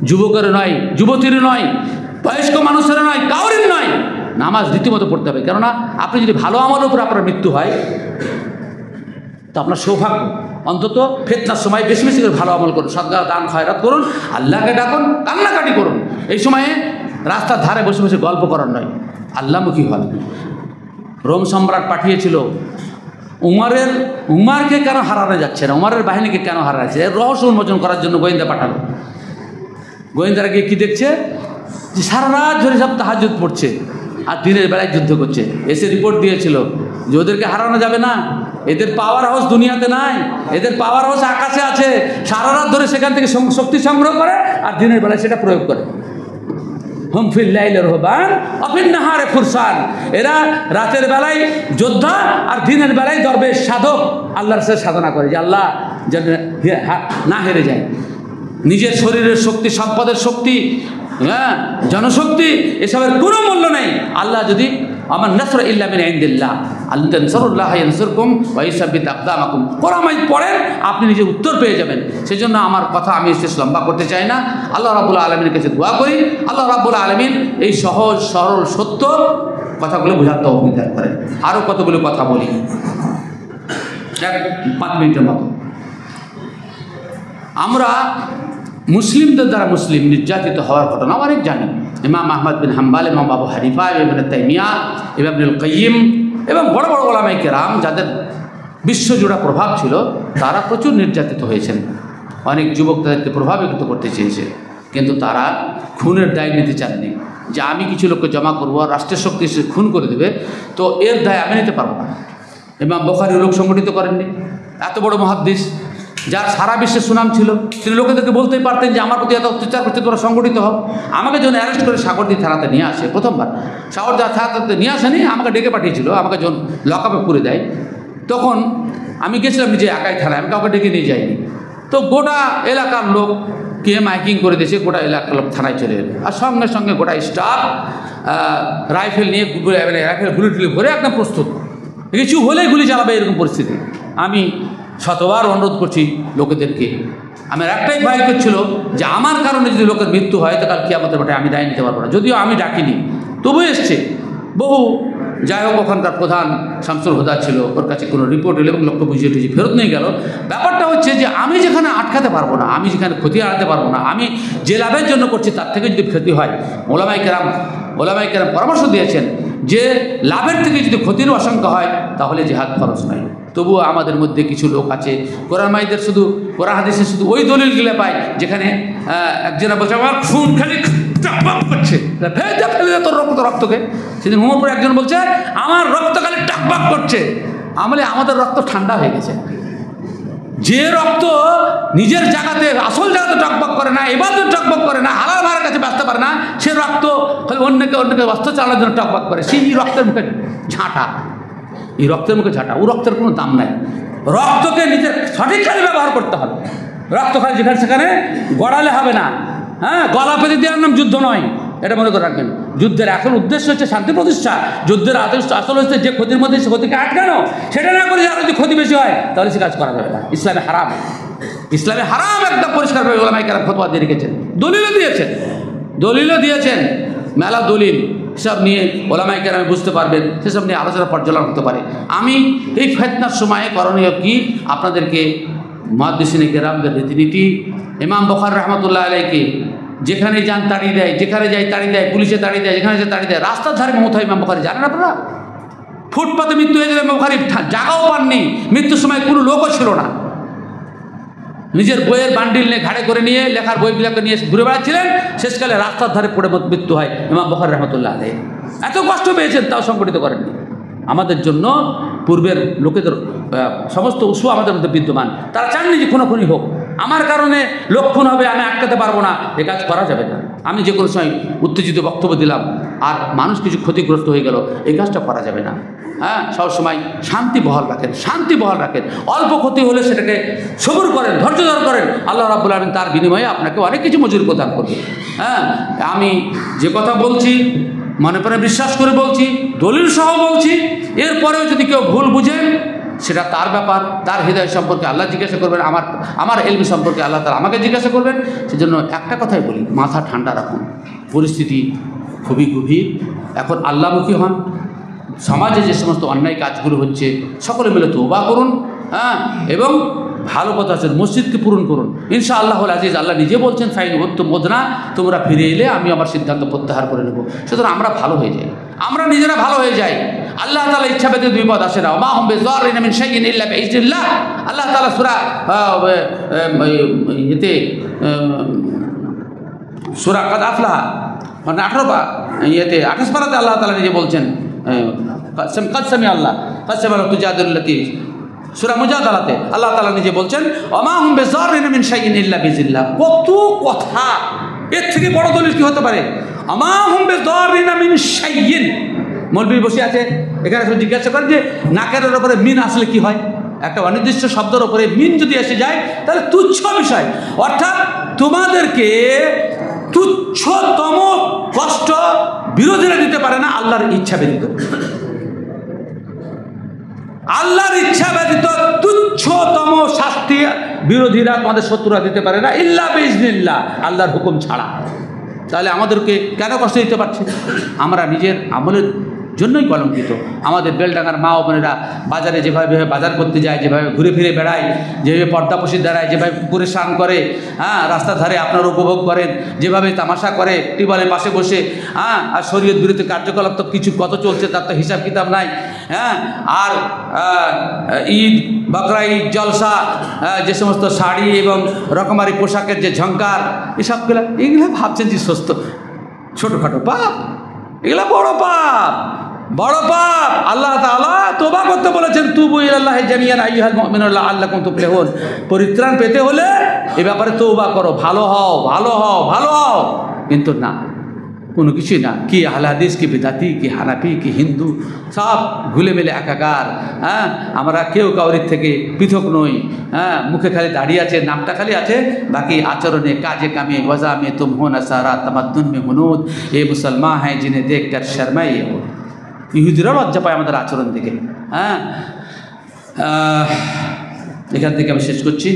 যুবকের নয়, যুবতীর নয়, বয়স্ক মানুষের নয়, কাউরির নয়, নামাজ রীতিমতো পড়তে হবে। কেননা আপনি যদি ভালো আমলের উপর আপনার মৃত্যু হয় তো আপনার সৌভাগ্য। অন্তত ফিতনার সময় বেশি বেশি করে ভালো আমল করুন, সদকা দান খয়রাত করুন, আল্লাহকে ডাকুন, কান্নাকাটি করুন। এই সময়ে রাস্তার ধারে বসে বসে গল্প করার নয়, আল্লাহমুখী হন। রোম সম্রাট পাঠিয়েছিল উমারকে কেন হারানো যাচ্ছে না, উমারের বাহিনীকে কেন হারানো যাচ্ছে, এর রহস্য উন্মোচন করার জন্য গোয়েন্দা পাঠালো। গোয়েন্দারা গিয়ে কী দেখছে যে সারা রাত ধরে সব তাহাজ্জুদ পড়ছে আর দিনের বেলায় যুদ্ধ করছে। এসে রিপোর্ট দিয়েছিল যে ওদেরকে হারানো যাবে না, এদের পাওয়ার হাউস দুনিয়াতে নাই, এদের পাওয়ার হাউস আকাশে আছে। সারা রাত ধরে সেখান থেকে শক্তি সংগ্রহ করে আর দিনের বেলায় সেটা প্রয়োগ করে। হুম ফিল লাইলি রুহবান ওয়া ফিন নাহারি ফুরসান, এরা রাতের বেলায় যোদ্ধা আর দিনের বেলায় দরবেশ সাধক, আল্লাহর সাথে সাধনা করে যে আল্লাহ যেন না হেরে যায়। নিজের শরীরের শক্তি, সম্পদের শক্তি, জনশক্তি, এসবের কোনো মূল্য নেই। আল্লাহ যদি আমার নাসর ইল্লা মিন ইনদিল্লাহ আল্লাহ তানসুরুল্লাহ ইয়ানসুরকুম ওয়া ইউসাব্বিত আকদামাকুম কোরআন পড়েন, আপনি নিজে উত্তর পেয়ে যাবেন। সেই জন্য আমার কথা আমি শেষ লম্বা করতে চাই না। আল্লাহ রাব্বুল আলামিনের কাছে দোয়া করি, আল্লাহ রাব্বুল আলামিন এই সহজ সরল সত্য কথাগুলো বোঝার তৌফিক দান করেন। আরও কতগুলো কথা বলি 5 মিনিটের মতো। আমরা মুসলিমদের দ্বারা মুসলিম নির্যাতিত হওয়ার ঘটনা অনেক জানি। ইমাম আহমদ বিন হাম্বাল, ইমাম আবু হানিফা, ইবনে তাইমিয়া, ইবনুল কাইয়িম এবং বড় বড় ওলামায়ে কেরাম যাদের বিশ্বজোড়া প্রভাব ছিল, তারা প্রচুর নির্যাতিত হয়েছেন। অনেক যুবক তাদেরকে প্রভাবিত করতে চেয়েছে, কিন্তু তারা খুনের দায় নিতে চাননি যে আমি কিছু লোককে জমা করবো, রাষ্ট্রের শক্তি সে খুন করে দেবে, তো এর দায় আমি নিতে পারবো না। ইমাম বুখারী লোক সংগঠিত করেননি, এত বড় মুহাদ্দিস যার সারা বিশ্বে সুনাম ছিল, তিনি লোকেদেরকে বলতেই পারতেন যে আমার প্রতি এত অত্যাচার করতে তোরা সংগঠিত হও। আমাকে যখন অ্যারেস্ট করে সাগরদী থানাতে নিয়ে আসে, প্রথমবার সাগরদী থানাতে নিয়ে আসেনি, আমাকে ডেকে পাঠিয়েছিল, আমাকে যখন লকআপে পুরে দেয় তখন আমি গেছিলাম নিজে একাই থানায়, আমি কাউকে ডেকে নিয়ে যাইনি। তো গোটা এলাকার লোক কে মাইকিং করে দিয়েছে, গোটা এলাকার লোক থানায় চলে এলো, আর সঙ্গে সঙ্গে গোটা স্টাফ রাইফেল নিয়ে রাইফেল গুলি টুলি ভরে একদম প্রস্তুত, কিছু হলেই গুলি চালাবে এরকম পরিস্থিতি। আমি শতবার অনুরোধ করছি লোকেদেরকে, আমার একটাই ভয় করছিল যে আমার কারণে যদি লোকের মৃত্যু হয় তো কাল কিয়ামতের মাঠে আমি দায় নিতে পারবো না। যদিও আমি ডাকিনি, তবু এসছে বহু। যাই হোক, ওখানকার প্রধান শামসুল হুদা ছিল, ওর কাছে কোনো রিপোর্ট এলো এবং লোককে বুঝিয়ে টুঝিয়ে ফেরত নিয়ে গেল। ব্যাপারটা হচ্ছে যে আমি যেখানে আটকাতে পারবো না, আমি যেখানে ক্ষতি আনতে পারবো না, আমি যে লাভের জন্য করছি তার থেকে যদি ক্ষতি হয়, ওলামায়ে কেরাম পরামর্শ দিয়েছেন যে লাভের থেকে যদি ক্ষতির আশঙ্কা হয় তাহলে জিহাদ ফরজ নয়। তবুও আমাদের মধ্যে কিছু লোক আছে কোরআন মাইদের শুধু কোরআন হাদিসে শুধু ওই দলিলগুলো পায় যেখানে একজনা বলছে আমার খুন খালি টকবক করছে, ফেলে তোর রক্তকে। সেদিন মোহাম্মদপুরে একজন বলছে আমার রক্ত খালি টকবক করছে। আমাদের রক্ত ঠান্ডা হয়ে গেছে। যে রক্ত নিজের জায়গাতে আসল জায়গাতে টকবক করে না, ইবাদত টকবক করে না, হালাল ভাড়ার কাছে বাঁচতে পারে না, সে রক্ত খালি অন্যকে বাঁচতে চালানোর জন্য টকবক করে। সেই রক্তের মুখে ঝাঁটা, এই রক্তের মুখে ঝাঁটা, ও রক্তের কোনো দাম নাই। রক্তকে নিজের সঠিক কাজে ব্যবহার করতে হবে। রক্ত খালি যেখানে সেখানে গড়ালে হবে না। হ্যাঁ, গলা পেতে দেওয়ার নাম যুদ্ধ নয়, এটা মনে করে রাখবেন। যুদ্ধের আসল উদ্দেশ্য হচ্ছে শান্তি প্রতিষ্ঠা। যুদ্ধের আসল হচ্ছে যে ক্ষতির মধ্যে সে ক্ষতিকে আটকানো, সেটা না করে আর যদি ক্ষতি বেশি হয় তাহলে সে কাজ করা যাবে না। ইসলামে হারাম, ইসলামে হারাম একদম পরিষ্কারভাবে ওলামায়ে কেরাম ফতোয়া দিয়ে রেখেছেন, দলিলও দিয়েছেন, মেলা দলিল, সেসব নিয়ে ওলামায়ে কেরাম বুঝতে পারবেন, সেসব নিয়ে আলোচনা পর্যালোচনা হতে পারে। আমি এই ফিতনার সময়ে করণীয় কি আপনাদেরকে মুহাদ্দিসিনে কেরামদের রীতিনীতি, ইমাম বুখারী রাহমাতুল্লাহ আলাইহি যেখানে যান তাড়িয়ে দেয়, যেখানে যাই তাড়িয়ে দেয়, পুলিশে তাড়িয়ে দেয়, যেখানে যায় তাড়িয়ে দেয়। রাস্তার ধারে মৌত হয় ইমাম বুখারী, জানেন আপনারা? ফুটপাতে মৃত্যু হয়ে যাবে ইমাম বুখারী, জায়গাও পাননি, মৃত্যুর সময় কোনো লোকও ছিল না। নিজের বইয়ের বান্ডিল নিয়ে ঘাড়ে করে নিয়ে লেখার বইগুলোকে নিয়ে ঘুরে বেড়াচ্ছিলেন, শেষকালে রাস্তার ধারে পড়ে মৃত্যু হয় ইমাম বুখারী রাহমাতুল্লাহ আলাইহি। এত কষ্ট পেয়েছেন তাও সংগঠিত করেননি। আমাদের জন্য পূর্বের লোকেদের সমস্ত উৎস আমাদের মধ্যে বিদ্যমান, তারা চাননি যে খুনোখুনি হোক। আমার কারণে লোক খুন হবে, আমি আটকাতে পারবো না, এ কাজ করা যাবে না। আমি যে কোনো সময় উত্তেজিত বক্তব্য দিলাম, আর মানুষ কিছু ক্ষতিগ্রস্ত হয়ে গেল, এই কাজটা করা যাবে না। হ্যাঁ, সবসময় শান্তি বহাল রাখেন, শান্তি বহাল রাখেন। অল্প ক্ষতি হলে সেটাকে সবুর করেন, ধৈর্য ধর করেন। আল্লাহ রাব্বুল আলামিন তার বিনিময়ে আপনাকে অনেক কিছু মজুরি প্রদান করবে। হ্যাঁ, আমি যে কথা বলছি মনে প্রাণে বিশ্বাস করে বলছি, দলিল সহ বলছি। এরপরেও যদি কেউ ভুল বুঝে সেটা তার ব্যাপার, তার হৃদয় সম্পর্কে আল্লাহ জিজ্ঞাসা করবেন, আমার এলমি সম্পর্কে আল্লাহ তাআলা আমাকে জিজ্ঞাসা করবেন। সেজন্য একটা কথাই বলি, মাথা ঠান্ডা রাখুন। পরিস্থিতি খুবই গভীর, এখন আল্লাহমুখী হন। সমাজে যে সমস্ত অন্যায় কাজগুলো হচ্ছে সকলে মিলে তওবা করুন। হ্যাঁ, এবং ভালো কথা আছে, মসজিদকে পূরণ করুন ইনশাআল্লাহ আজিজ। আল্লাহ নিজে বলছেন ফাইন হত্তু মোদনা, তোমরা ফিরে এলে আমি আমার সিদ্ধান্ত প্রত্যাহার করে নেব। সুতরাং আমরা ভালো হয়ে যাই, আমরা নিজেরা ভালো হয়ে যাই। আল্লাহ তাআলা ইচ্ছা ব্যতীত বিপদ আসে না। মা হুম বিযাররিন মিন শাইইন ইল্লা বিইজনিল্লাহ। আল্লাহ তাআলা সূরা সূরা কাদ আফলাহা মানে 28 পারাতে আল্লাহ তাআলা নিজে বলছেন কাদ সামি আল্লাহ কাদ সামি তুজাদিলুল্লাতি। সূরা মুজাদালাতে আল্লাহ তাআলা নিজে বলছেন ওমা হুম বিযাররিন মিন শাইইন ইল্লা বিইজনিল্লাহ। কত কথা, এর থেকে বড় দলিল কি হতে পারে? ওমা হুম বিযাররিন মিন শাইইন। মৌলবি বসে আছে এখানে, জিজ্ঞাসা করেন যে নাকের উপরে মিন আসলে কি হয়? একটা অনির্দিষ্ট শব্দের উপরে মিন যদি এসে যায় তাহলে তুচ্ছ বিষয়, অর্থাৎ তোমাদেরকে তুচ্ছতম কষ্ট বিরোধীরা দিতে পারে না আল্লাহর ইচ্ছা ব্যতীত। আল্লাহর ইচ্ছা ব্যতীত তুচ্ছতম শাস্তি বিরোধীরা, তোমাদের শত্রুরা দিতে পারে না ইল্লা বিইজনিল্লাহ, আল্লাহর হুকুম ছাড়া। তাহলে আমাদেরকে কেন কষ্ট দিতে পারছে? আমরা নিজের আমলের জন্যই কলঙ্কিত। আমাদের বেলডাঙ্গার মা ও বোনেরা বাজারে যেভাবে বাজার করতে যায়, যেভাবে ঘুরে ফিরে বেড়ায়, যেভাবে পর্দাপশি দাঁড়ায়, যেভাবে পুকুরে স্নান করে, হ্যাঁ, রাস্তার ধারে আপনারা উপভোগ করেন, যেভাবে তামাশা করে টিউবওয়েলের পাশে বসে, হ্যাঁ, আর শরীয়ত বিরোধী কার্যকলাপ তো কিছু কত চলছে তার তো হিসাব কিতাব নাই। হ্যাঁ, আর ঈদ, বকরা ঈদ, জলসা, যে সমস্ত শাড়ি এবং রকমারি পোশাকের যে ঝঙ্কার, এগুলো ভাবছেন যে সস্ত, ছোটোখাটো পাপ। এগুলা বড় পাপ, বড় পাপ। আল্লাহ তাআলা তওবা করতে বলেছেন, তুবু ইলাল্লাহি জামিআন আইয়ুহাল মুমিনুনা লাআল্লাকুম তুফলিহুন। পরিত্রাণ পেতে হলে এ ব্যাপারে তওবা করো, ভালো হও, ভালো হও, ভালো হও। কিন্তু না, কোনো কিছুই না। কি আহলে হাদিস, কি বিদাতি, কি হানাফি, কি হিন্দু, সব ঘুলে মেলে একাকার। হ্যাঁ, আমরা কেউ কাউরির থেকে পৃথক নই। হ্যাঁ, মুখে খালি দাঁড়িয়ে আছে, নামটা খালি আছে, বাকি আচরণে, কাজে কামে, ওয়াজা মে তুম হো না সারা, তামাদ্দুন মে হুনুদ, এ মুসলমান হ্যাঁ জিনে দেখ কর শর্মাই। ইহুদিরা লজ্জা পায় আমাদের আচরণ থেকে। হ্যাঁ, এখান থেকে আমি শেষ করছি।